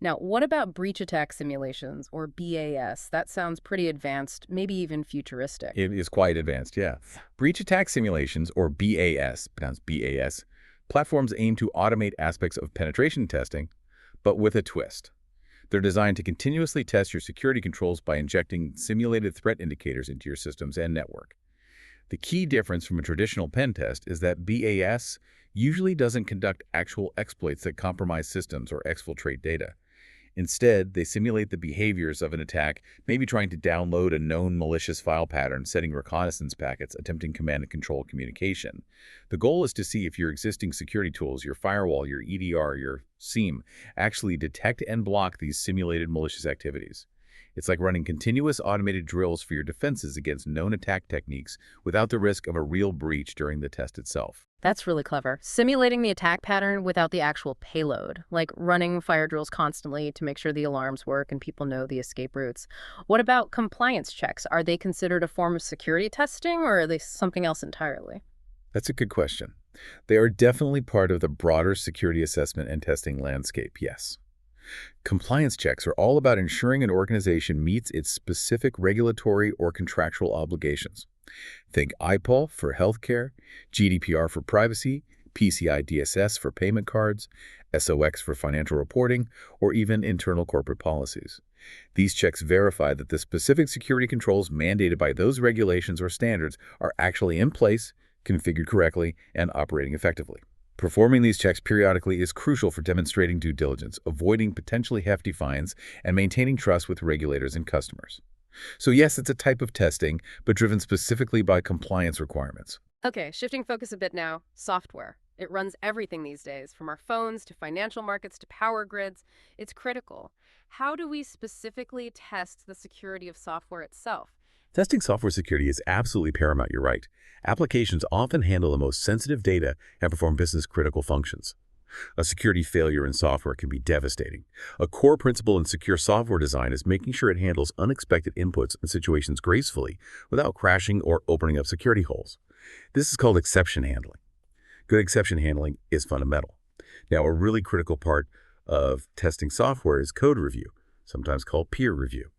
Now, what about breach attack simulations, or BAS? That sounds pretty advanced, maybe even futuristic. It is quite advanced, yeah. Breach attack simulations, or BAS, pronounced BAS, platforms aim to automate aspects of penetration testing, but with a twist. They're designed to continuously test your security controls by injecting simulated threat indicators into your systems and network. The key difference from a traditional pen test is that BAS usually doesn't conduct actual exploits that compromise systems or exfiltrate data. Instead, they simulate the behaviors of an attack, maybe trying to download a known malicious file pattern, setting reconnaissance packets, attempting command and control communication. The goal is to see if your existing security tools, your firewall, your EDR, your SIEM, actually detect and block these simulated malicious activities. It's like running continuous automated drills for your defenses against known attack techniques without the risk of a real breach during the test itself. That's really clever. Simulating the attack pattern without the actual payload, like running fire drills constantly to make sure the alarms work and people know the escape routes. What about compliance checks? Are they considered a form of security testing, or are they something else entirely? That's a good question. They are definitely part of the broader security assessment and testing landscape, yes. Compliance checks are all about ensuring an organization meets its specific regulatory or contractual obligations. Think IPOL for healthcare, GDPR for privacy, PCI DSS for payment cards, SOX for financial reporting, or even internal corporate policies. These checks verify that the specific security controls mandated by those regulations or standards are actually in place, configured correctly, and operating effectively. Performing these checks periodically is crucial for demonstrating due diligence, avoiding potentially hefty fines, and maintaining trust with regulators and customers. So yes, it's a type of testing, but driven specifically by compliance requirements. Okay, shifting focus a bit now. Software. It runs everything these days, from our phones to financial markets to power grids. It's critical. How do we specifically test the security of software itself? Testing software security is absolutely paramount, you're right. Applications often handle the most sensitive data and perform business-critical functions. A security failure in software can be devastating. A core principle in secure software design is making sure it handles unexpected inputs and situations gracefully without crashing or opening up security holes. This is called exception handling. Good exception handling is fundamental. Now, a really critical part of testing software is code review, sometimes called peer review.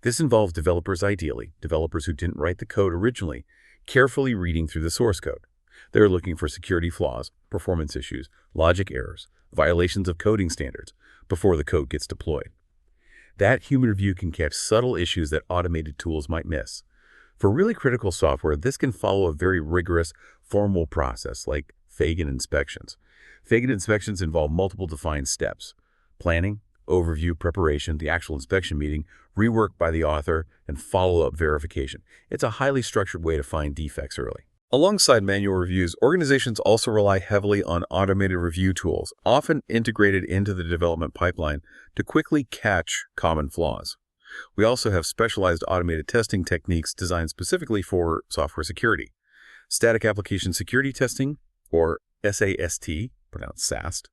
This involves developers who didn't write the code originally, carefully reading through the source code. They're looking for security flaws, performance issues, logic errors, violations of coding standards before the code gets deployed. That human review can catch subtle issues that automated tools might miss. For really critical software, this can follow a very rigorous, formal process like Fagan inspections. Fagan inspections involve multiple defined steps: planning, overview, preparation, the actual inspection meeting, rework by the author, and follow-up verification. It's a highly structured way to find defects early. Alongside manual reviews, organizations also rely heavily on automated review tools, often integrated into the development pipeline to quickly catch common flaws. We also have specialized automated testing techniques designed specifically for software security. Static application security testing, or SAST, pronounced SAST.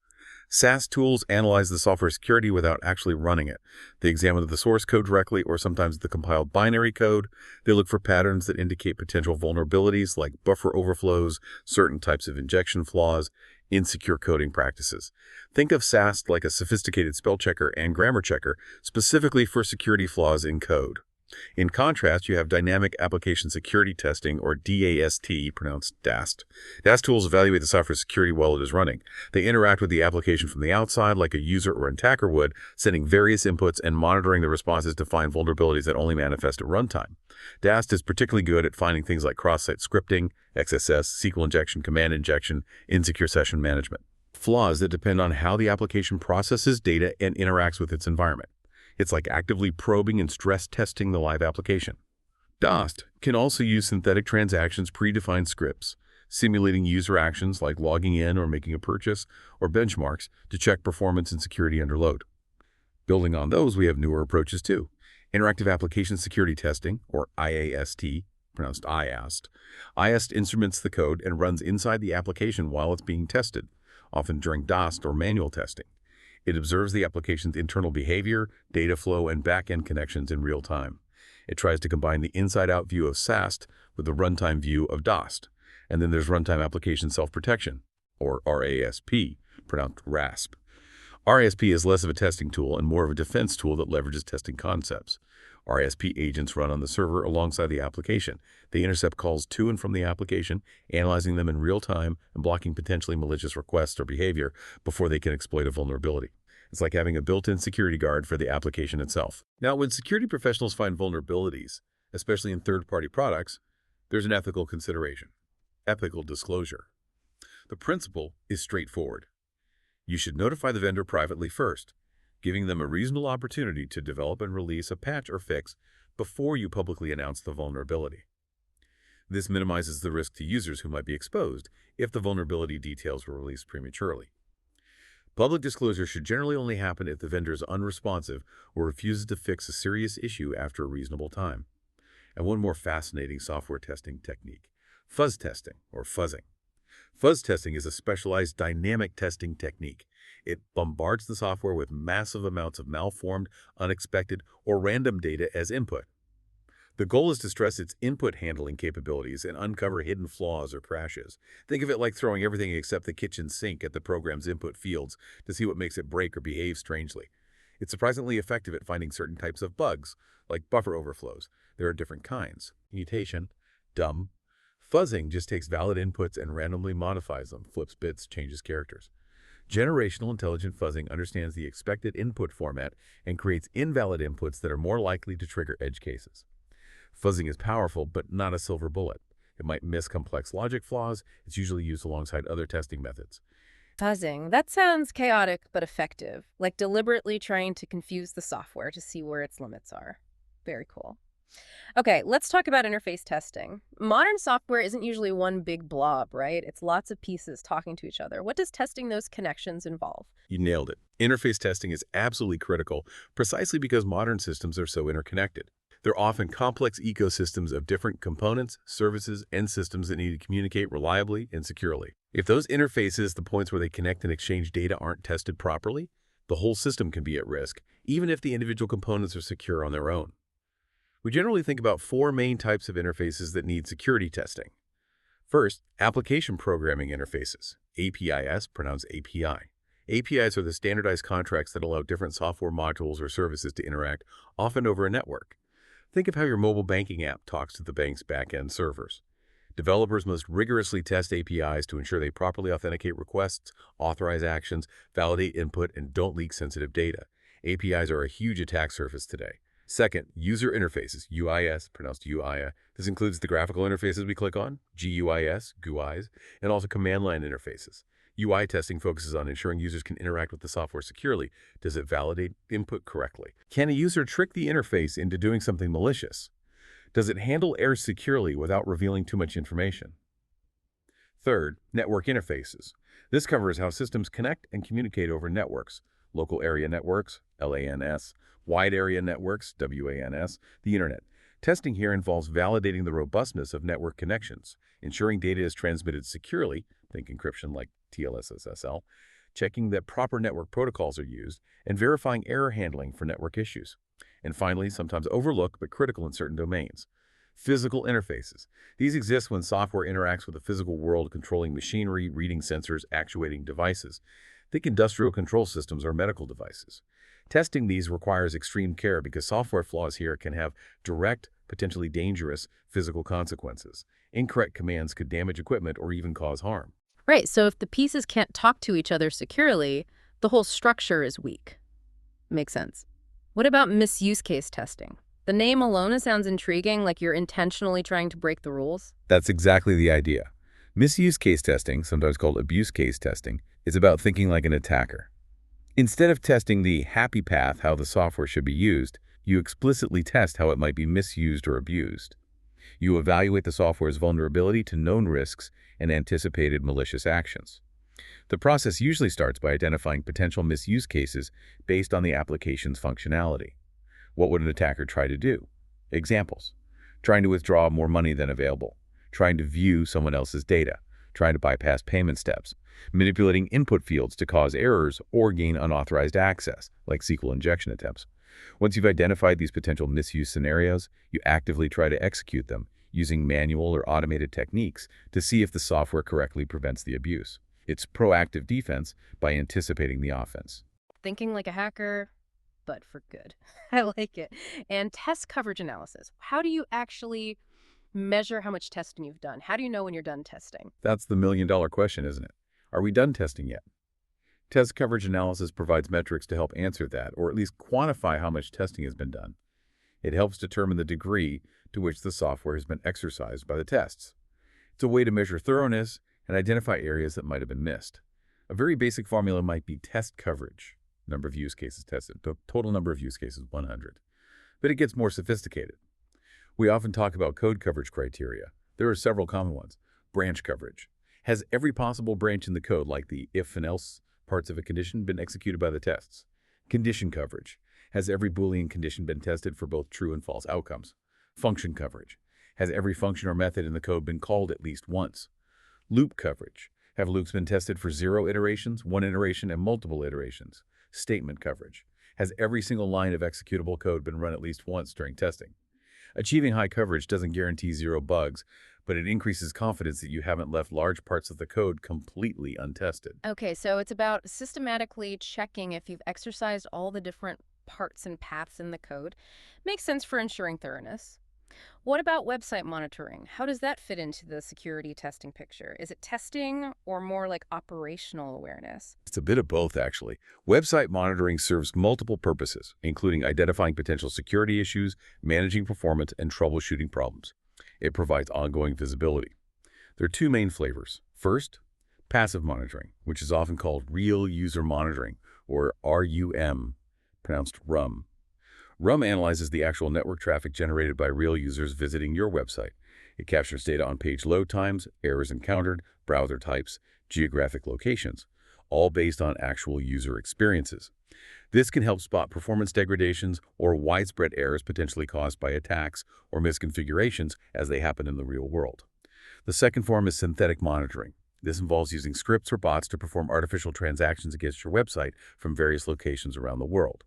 SAST tools analyze the software security without actually running it. They examine the source code directly or sometimes the compiled binary code. They look for patterns that indicate potential vulnerabilities like buffer overflows, certain types of injection flaws, insecure coding practices. Think of SAST like a sophisticated spell checker and grammar checker specifically for security flaws in code. In contrast, you have dynamic application security testing, or DAST, pronounced DAST. DAST tools evaluate the software security while it is running. They interact with the application from the outside like a user or attacker would, sending various inputs and monitoring the responses to find vulnerabilities that only manifest at runtime. DAST is particularly good at finding things like cross-site scripting, XSS, SQL injection, command injection, insecure session management. Flaws that depend on how the application processes data and interacts with its environment. It's like actively probing and stress testing the live application. DAST can also use synthetic transactions, predefined scripts, simulating user actions like logging in or making a purchase, or benchmarks to check performance and security under load. Building on those, we have newer approaches too. Interactive application security testing, or IAST, pronounced IAST. IAST instruments the code and runs inside the application while it's being tested, often during DAST or manual testing. It observes the application's internal behavior, data flow, and back-end connections in real time. It tries to combine the inside-out view of SAST with the runtime view of DAST. And then there's runtime application self-protection, or RASP, pronounced RASP. RASP is less of a testing tool and more of a defense tool that leverages testing concepts. RASP agents run on the server alongside the application. They intercept calls to and from the application, analyzing them in real time and blocking potentially malicious requests or behavior before they can exploit a vulnerability. It's like having a built-in security guard for the application itself. Now, when security professionals find vulnerabilities, especially in third-party products, there's an ethical consideration: ethical disclosure. The principle is straightforward. You should notify the vendor privately first, giving them a reasonable opportunity to develop and release a patch or fix before you publicly announce the vulnerability. This minimizes the risk to users who might be exposed if the vulnerability details were released prematurely. Public disclosure should generally only happen if the vendor is unresponsive or refuses to fix a serious issue after a reasonable time. And one more fascinating software testing technique: fuzz testing, or fuzzing. Fuzz testing is a specialized dynamic testing technique. It bombards the software with massive amounts of malformed, unexpected, or random data as input. The goal is to stress its input handling capabilities and uncover hidden flaws or crashes. Think of it like throwing everything except the kitchen sink at the program's input fields to see what makes it break or behave strangely. It's surprisingly effective at finding certain types of bugs, like buffer overflows. There are different kinds: mutation, dumb. Fuzzing just takes valid inputs and randomly modifies them, flips bits, changes characters. Generational intelligent fuzzing understands the expected input format and creates invalid inputs that are more likely to trigger edge cases. Fuzzing is powerful, but not a silver bullet. It might miss complex logic flaws. It's usually used alongside other testing methods. Fuzzing. That sounds chaotic but effective, like deliberately trying to confuse the software to see where its limits are. Very cool. Okay, let's talk about interface testing. Modern software isn't usually one big blob, right? It's lots of pieces talking to each other. What does testing those connections involve? You nailed it. Interface testing is absolutely critical, precisely because modern systems are so interconnected. They're often complex ecosystems of different components, services, and systems that need to communicate reliably and securely. If those interfaces, the points where they connect and exchange data, aren't tested properly, the whole system can be at risk, even if the individual components are secure on their own. We generally think about four main types of interfaces that need security testing. First, application programming interfaces, APIs, pronounced API. APIs are the standardized contracts that allow different software modules or services to interact, often over a network. Think of how your mobile banking app talks to the bank's back-end servers. Developers must rigorously test APIs to ensure they properly authenticate requests, authorize actions, validate input, and don't leak sensitive data. APIs are a huge attack surface today. Second, user interfaces, UIS, pronounced UIA. This includes the graphical interfaces we click on, GUIS, GUIs, and also command line interfaces. UI testing focuses on ensuring users can interact with the software securely. Does it validate input correctly? Can a user trick the interface into doing something malicious? Does it handle errors securely without revealing too much information? Third, network interfaces. This covers how systems connect and communicate over networks: local area networks, LANs, wide area networks, WANs, the internet. Testing here involves validating the robustness of network connections, ensuring data is transmitted securely, think encryption like TLS/SSL, checking that proper network protocols are used, and verifying error handling for network issues. And finally, sometimes overlooked but critical in certain domains, physical interfaces. These exist when software interacts with the physical world, controlling machinery, reading sensors, actuating devices. Think industrial control systems or medical devices. Testing these requires extreme care because software flaws here can have direct, potentially dangerous physical consequences. Incorrect commands could damage equipment or even cause harm. Right, so if the pieces can't talk to each other securely, the whole structure is weak. Makes sense. What about misuse case testing? The name alone sounds intriguing, like you're intentionally trying to break the rules. That's exactly the idea. Misuse case testing, sometimes called abuse case testing, is about thinking like an attacker. Instead of testing the happy path, how the software should be used, you explicitly test how it might be misused or abused. You evaluate the software's vulnerability to known risks and anticipated malicious actions. The process usually starts by identifying potential misuse cases based on the application's functionality. What would an attacker try to do? Examples: trying to withdraw more money than available, trying to view someone else's data, trying to bypass payment steps, manipulating input fields to cause errors or gain unauthorized access, like SQL injection attempts. Once you've identified these potential misuse scenarios, you actively try to execute them using manual or automated techniques to see if the software correctly prevents the abuse. It's proactive defense by anticipating the offense. Thinking like a hacker, but for good. I like it. And test coverage analysis. How do you actually measure how much testing you've done? How do you know when you're done testing? That's the million-dollar question, isn't it? Are we done testing yet? Test coverage analysis provides metrics to help answer that, or at least quantify how much testing has been done. It helps determine the degree to which the software has been exercised by the tests. It's a way to measure thoroughness and identify areas that might have been missed. A very basic formula might be test coverage, number of use cases tested. The total number of use cases, 100. But it gets more sophisticated. We often talk about code coverage criteria. There are several common ones. Branch coverage. Has every possible branch in the code, like the if and else parts of a condition, been executed by the tests? Condition coverage. Has every Boolean condition been tested for both true and false outcomes? Function coverage. Has every function or method in the code been called at least once? Loop coverage. Have loops been tested for 0 iterations, 1 iteration, and multiple iterations? Statement coverage. Has every single line of executable code been run at least once during testing? Achieving high coverage doesn't guarantee 0 bugs, but it increases confidence that you haven't left large parts of the code completely untested. Okay, so it's about systematically checking if you've exercised all the different parts and paths in the code. Makes sense for ensuring thoroughness. What about website monitoring? How does that fit into the security testing picture? Is it testing or more like operational awareness? It's a bit of both, actually. Website monitoring serves multiple purposes, including identifying potential security issues, managing performance, and troubleshooting problems. It provides ongoing visibility. There are two main flavors. First, passive monitoring, which is often called real user monitoring, or RUM, pronounced RUM. RUM analyzes the actual network traffic generated by real users visiting your website. It captures data on page load times, errors encountered, browser types, geographic locations, all based on actual user experiences. This can help spot performance degradations or widespread errors potentially caused by attacks or misconfigurations as they happen in the real world. The second form is synthetic monitoring. This involves using scripts or bots to perform artificial transactions against your website from various locations around the world.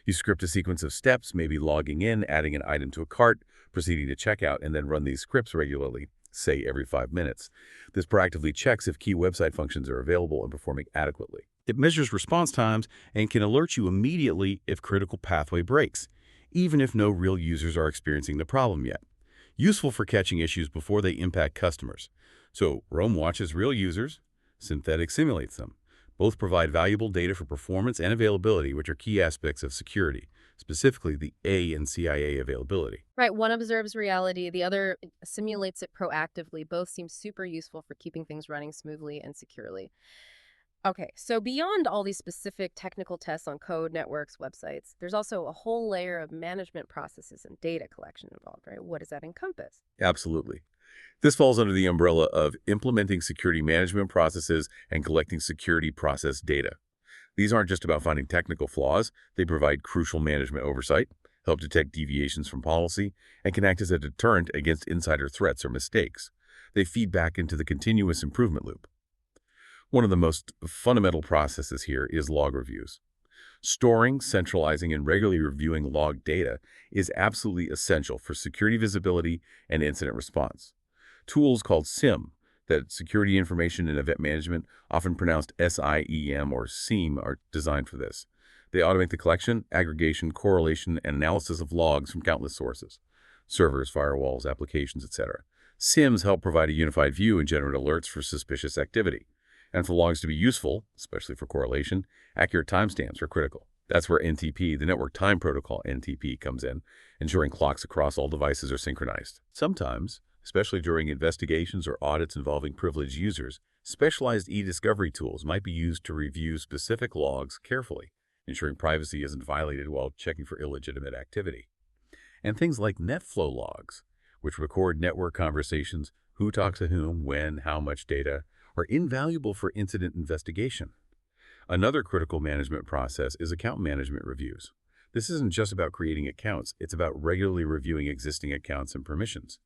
You script a sequence of steps, maybe logging in, adding an item to a cart, proceeding to checkout, and then run these scripts regularly, say every 5 minutes. This proactively checks if key website functions are available and performing adequately. It measures response times and can alert you immediately if critical pathway breaks, even if no real users are experiencing the problem yet. Useful for catching issues before they impact customers. So Roam watches real users, Synthetic simulates them. Both provide valuable data for performance and availability, which are key aspects of security, specifically the A and CIA availability. Right, one observes reality, the other simulates it proactively. Both seem super useful for keeping things running smoothly and securely. Okay, so beyond all these specific technical tests on code, networks, websites, there's also a whole layer of management processes and data collection involved, right? What does that encompass? Absolutely. This falls under the umbrella of implementing security management processes and collecting security process data. These aren't just about finding technical flaws. They provide crucial management oversight, help detect deviations from policy, and can act as a deterrent against insider threats or mistakes. They feed back into the continuous improvement loop. One of the most fundamental processes here is log reviews. Storing, centralizing, and regularly reviewing log data is absolutely essential for security visibility and incident response. Tools called SIM, that Security Information and Event Management, often pronounced SIEM or SIEM, are designed for this. They automate the collection, aggregation, correlation, and analysis of logs from countless sources: servers, firewalls, applications, etc. SIMs help provide a unified view and generate alerts for suspicious activity. And for logs to be useful, especially for correlation, accurate timestamps are critical. That's where NTP, the Network Time Protocol NTP, comes in, ensuring clocks across all devices are synchronized. Sometimes, especially during investigations or audits involving privileged users, specialized e-discovery tools might be used to review specific logs carefully, ensuring privacy isn't violated while checking for illegitimate activity. And things like NetFlow logs, which record network conversations, who talks to whom, when, how much data, are invaluable for incident investigation. Another critical management process is account management reviews. This isn't just about creating accounts, it's about regularly reviewing existing accounts and permissions.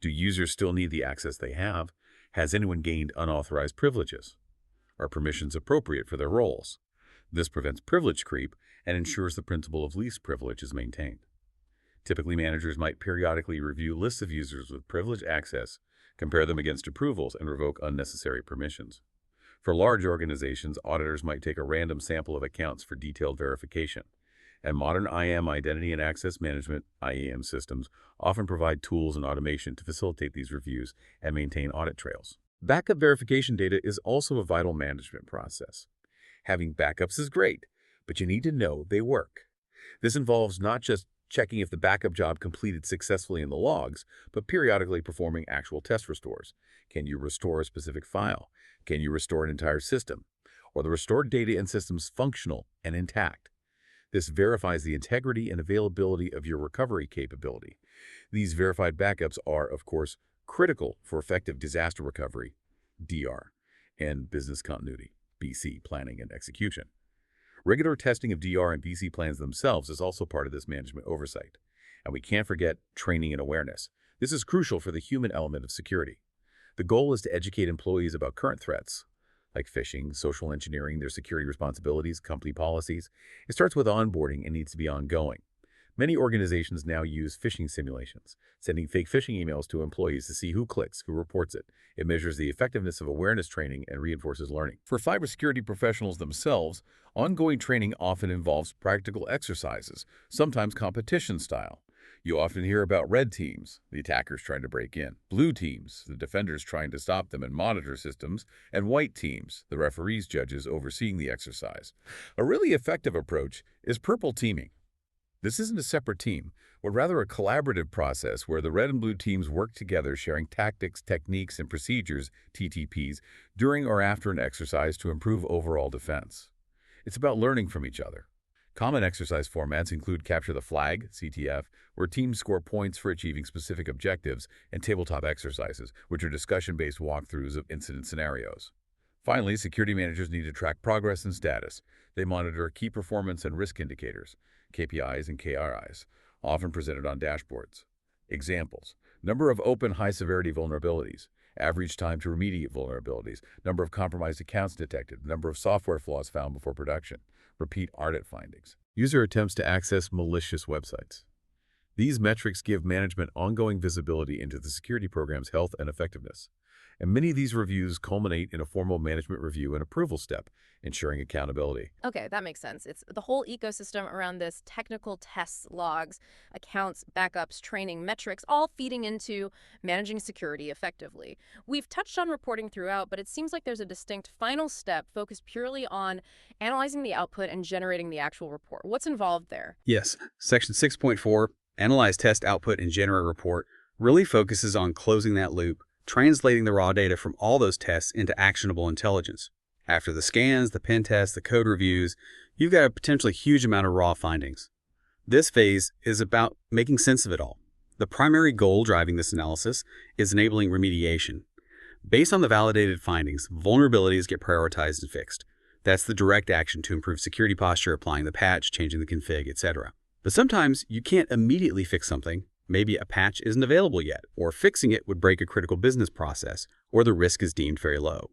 Do users still need the access they have? Has anyone gained unauthorized privileges? Are permissions appropriate for their roles? This prevents privilege creep and ensures the principle of least privilege is maintained. Typically, managers might periodically review lists of users with privileged access, compare them against approvals, and revoke unnecessary permissions. For large organizations, auditors might take a random sample of accounts for detailed verification. And modern IAM, identity and access management (IAM) systems often provide tools and automation to facilitate these reviews and maintain audit trails. Backup verification data is also a vital management process. Having backups is great, but you need to know they work. This involves not just checking if the backup job completed successfully in the logs, but periodically performing actual test restores. Can you restore a specific file? Can you restore an entire system? Or the restored data and systems functional and intact? This verifies the integrity and availability of your recovery capability. These verified backups are, of course, critical for effective disaster recovery, DR, and business continuity, BC, planning and execution. Regular testing of DR and BC plans themselves is also part of this management oversight. And we can't forget training and awareness. This is crucial for the human element of security. The goal is to educate employees about current threats, like phishing, social engineering, their security responsibilities, company policies. It starts with onboarding and needs to be ongoing. Many organizations now use phishing simulations, sending fake phishing emails to employees to see who clicks, who reports it. It measures the effectiveness of awareness training and reinforces learning. For cybersecurity professionals themselves, ongoing training often involves practical exercises, sometimes competition style. You often hear about red teams, the attackers trying to break in, blue teams, the defenders trying to stop them and monitor systems, and white teams, the referees, judges overseeing the exercise. A really effective approach is purple teaming. This isn't a separate team, but rather a collaborative process where the red and blue teams work together, sharing tactics, techniques, and procedures, TTPs, during or after an exercise to improve overall defense. It's about learning from each other. Common exercise formats include Capture the Flag, CTF, where teams score points for achieving specific objectives, and tabletop exercises, which are discussion-based walkthroughs of incident scenarios. Finally, security managers need to track progress and status. They monitor key performance and risk indicators, KPIs and KRIs, often presented on dashboards. Examples: number of open high-severity vulnerabilities, average time to remediate vulnerabilities, number of compromised accounts detected, number of software flaws found before production, repeat audit findings, user attempts to access malicious websites. These metrics give management ongoing visibility into the security program's health and effectiveness. And many of these reviews culminate in a formal management review and approval step, ensuring accountability. Okay, that makes sense. It's the whole ecosystem around this: technical tests, logs, accounts, backups, training, metrics, all feeding into managing security effectively. We've touched on reporting throughout, but it seems like there's a distinct final step focused purely on analyzing the output and generating the actual report. What's involved there? Yes, Section 6.4, Analyze Test Output and Generate Report, really focuses on closing that loop, translating the raw data from all those tests into actionable intelligence. After the scans, the pen tests, the code reviews, you've got a potentially huge amount of raw findings. This phase is about making sense of it all. The primary goal driving this analysis is enabling remediation. Based on the validated findings, vulnerabilities get prioritized and fixed. That's the direct action to improve security posture, applying the patch, changing the config, etc. But sometimes you can't immediately fix something. Maybe a patch isn't available yet, or fixing it would break a critical business process, or the risk is deemed very low.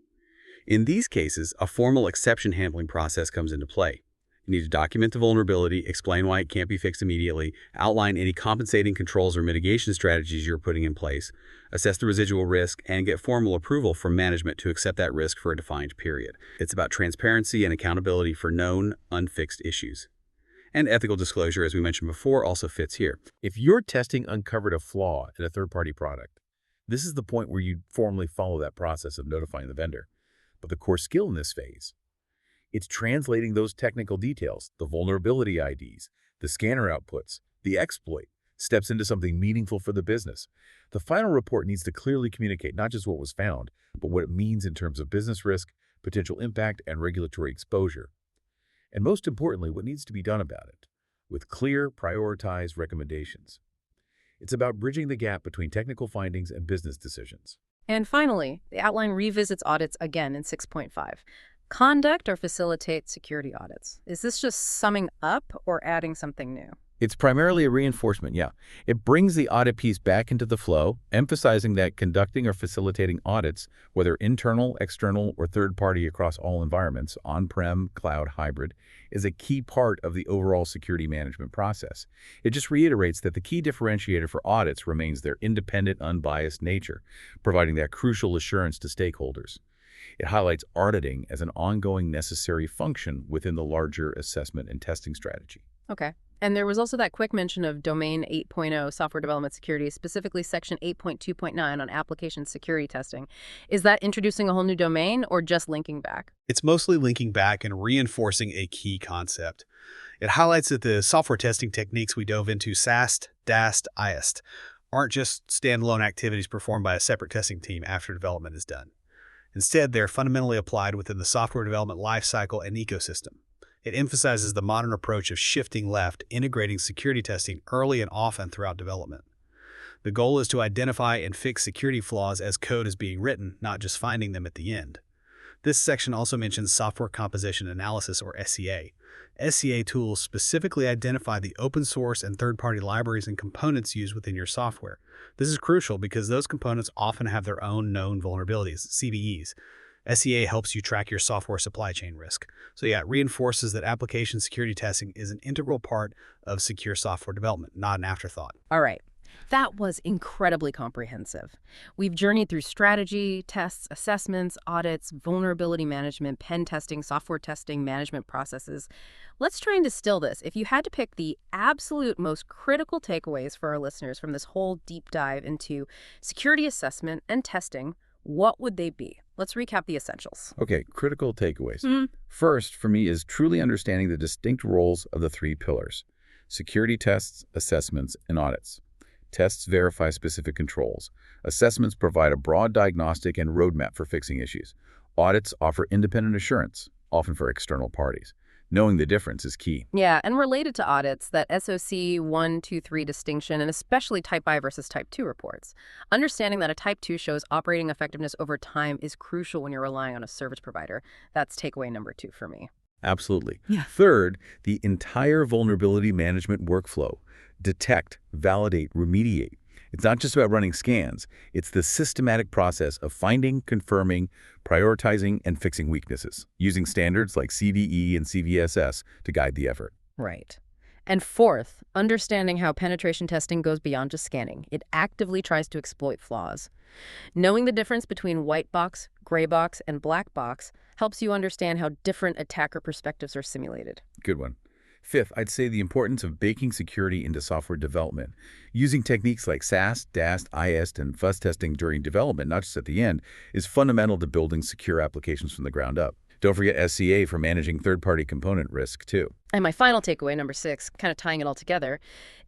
In these cases, a formal exception handling process comes into play. You need to document the vulnerability, explain why it can't be fixed immediately, outline any compensating controls or mitigation strategies you're putting in place, assess the residual risk, and get formal approval from management to accept that risk for a defined period. It's about transparency and accountability for known, unfixed issues. And ethical disclosure, as we mentioned before, also fits here. If your testing uncovered a flaw in a third-party product, this is the point where you formally follow that process of notifying the vendor. But the core skill in this phase, it's translating those technical details, the vulnerability IDs, the scanner outputs, the exploit, steps into something meaningful for the business. The final report needs to clearly communicate not just what was found, but what it means in terms of business risk, potential impact, and regulatory exposure. And most importantly, what needs to be done about it, with clear, prioritized recommendations. It's about bridging the gap between technical findings and business decisions. And finally, the outline revisits audits again in 6.5. Conduct or facilitate security audits. Is this just summing up or adding something new? It's primarily a reinforcement, yeah. It brings the audit piece back into the flow, emphasizing that conducting or facilitating audits, whether internal, external, or third-party across all environments, on-prem, cloud, hybrid, is a key part of the overall security management process. It just reiterates that the key differentiator for audits remains their independent, unbiased nature, providing that crucial assurance to stakeholders. It highlights auditing as an ongoing necessary function within the larger assessment and testing strategy. Okay. And there was also that quick mention of Domain 8.0 software development security, specifically Section 8.2.9 on application security testing. Is that introducing a whole new domain or just linking back? It's mostly linking back and reinforcing a key concept. It highlights that the software testing techniques we dove into, SAST, DAST, IST, aren't just standalone activities performed by a separate testing team after development is done. Instead, they're fundamentally applied within the software development lifecycle and ecosystem. It emphasizes the modern approach of shifting left, integrating security testing early and often throughout development. The goal is to identify and fix security flaws as code is being written, not just finding them at the end. This section also mentions software composition analysis, or SCA. SCA tools specifically identify the open source and third-party libraries and components used within your software. This is crucial because those components often have their own known vulnerabilities, CVEs. SCA helps you track your software supply chain risk. So yeah, it reinforces that application security testing is an integral part of secure software development, not an afterthought. All right. That was incredibly comprehensive. We've journeyed through strategy, tests, assessments, audits, vulnerability management, pen testing, software testing, management processes. Let's try and distill this. If you had to pick the absolute most critical takeaways for our listeners from this whole deep dive into security assessment and testing, what would they be? Let's recap the essentials. Okay, critical takeaways. First, for me, is truly understanding the distinct roles of the three pillars: security tests, assessments, and audits. Tests verify specific controls. Assessments provide a broad diagnostic and roadmap for fixing issues. Audits offer independent assurance, often for external parties. Knowing the difference is key. Yeah, and related to audits, that SOC 1, 2, 3 distinction, and especially Type I versus Type 2 reports. Understanding that a Type 2 shows operating effectiveness over time is crucial when you're relying on a service provider. That's takeaway number 2 for me. Absolutely. Yeah. Third, the entire vulnerability management workflow. Detect, validate, remediate. It's not just about running scans. It's the systematic process of finding, confirming, prioritizing, and fixing weaknesses, using standards like CVE and CVSS to guide the effort. Right. And fourth, understanding how penetration testing goes beyond just scanning. It actively tries to exploit flaws. Knowing the difference between white box, gray box, and black box helps you understand how different attacker perspectives are simulated. Good one. Fifth, I'd say the importance of baking security into software development. Using techniques like SAST, DAST, IST, and fuzz testing during development, not just at the end, is fundamental to building secure applications from the ground up. Don't forget SCA for managing third-party component risk, too. And my final takeaway, number 6, kind of tying it all together,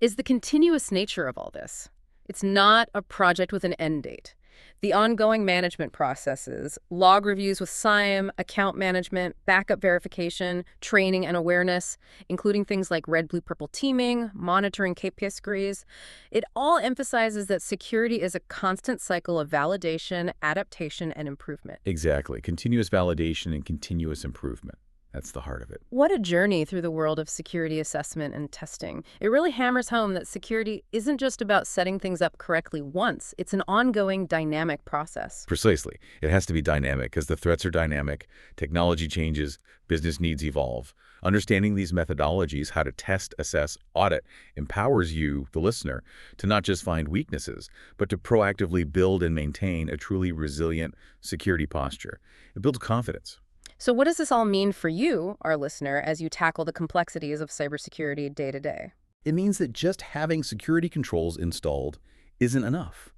is the continuous nature of all this. It's not a project with an end date. The ongoing management processes, log reviews with SIAM, account management, backup verification, training and awareness, including things like red, blue, purple teaming, monitoring KPI screens. It all emphasizes that security is a constant cycle of validation, adaptation, and improvement. Exactly. Continuous validation and continuous improvement. That's the heart of it. What a journey through the world of security assessment and testing. It really hammers home that security isn't just about setting things up correctly once. It's an ongoing, dynamic process. Precisely. It has to be dynamic because the threats are dynamic, technology changes, business needs evolve. Understanding these methodologies, how to test, assess, audit, empowers you, the listener, to not just find weaknesses, but to proactively build and maintain a truly resilient security posture. It builds confidence. So what does this all mean for you, our listener, as you tackle the complexities of cybersecurity day to day? It means that just having security controls installed isn't enough.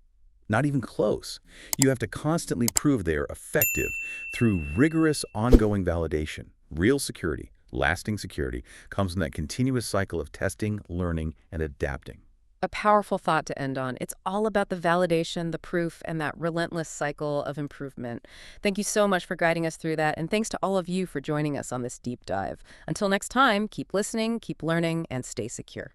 Not even close. You have to constantly prove they are effective through rigorous ongoing validation. Real security, lasting security, comes from that continuous cycle of testing, learning, and adapting. A powerful thought to end on. It's all about the validation, the proof, and that relentless cycle of improvement. Thank you so much for guiding us through that, and thanks to all of you for joining us on this deep dive. Until next time, keep listening, keep learning, and stay secure.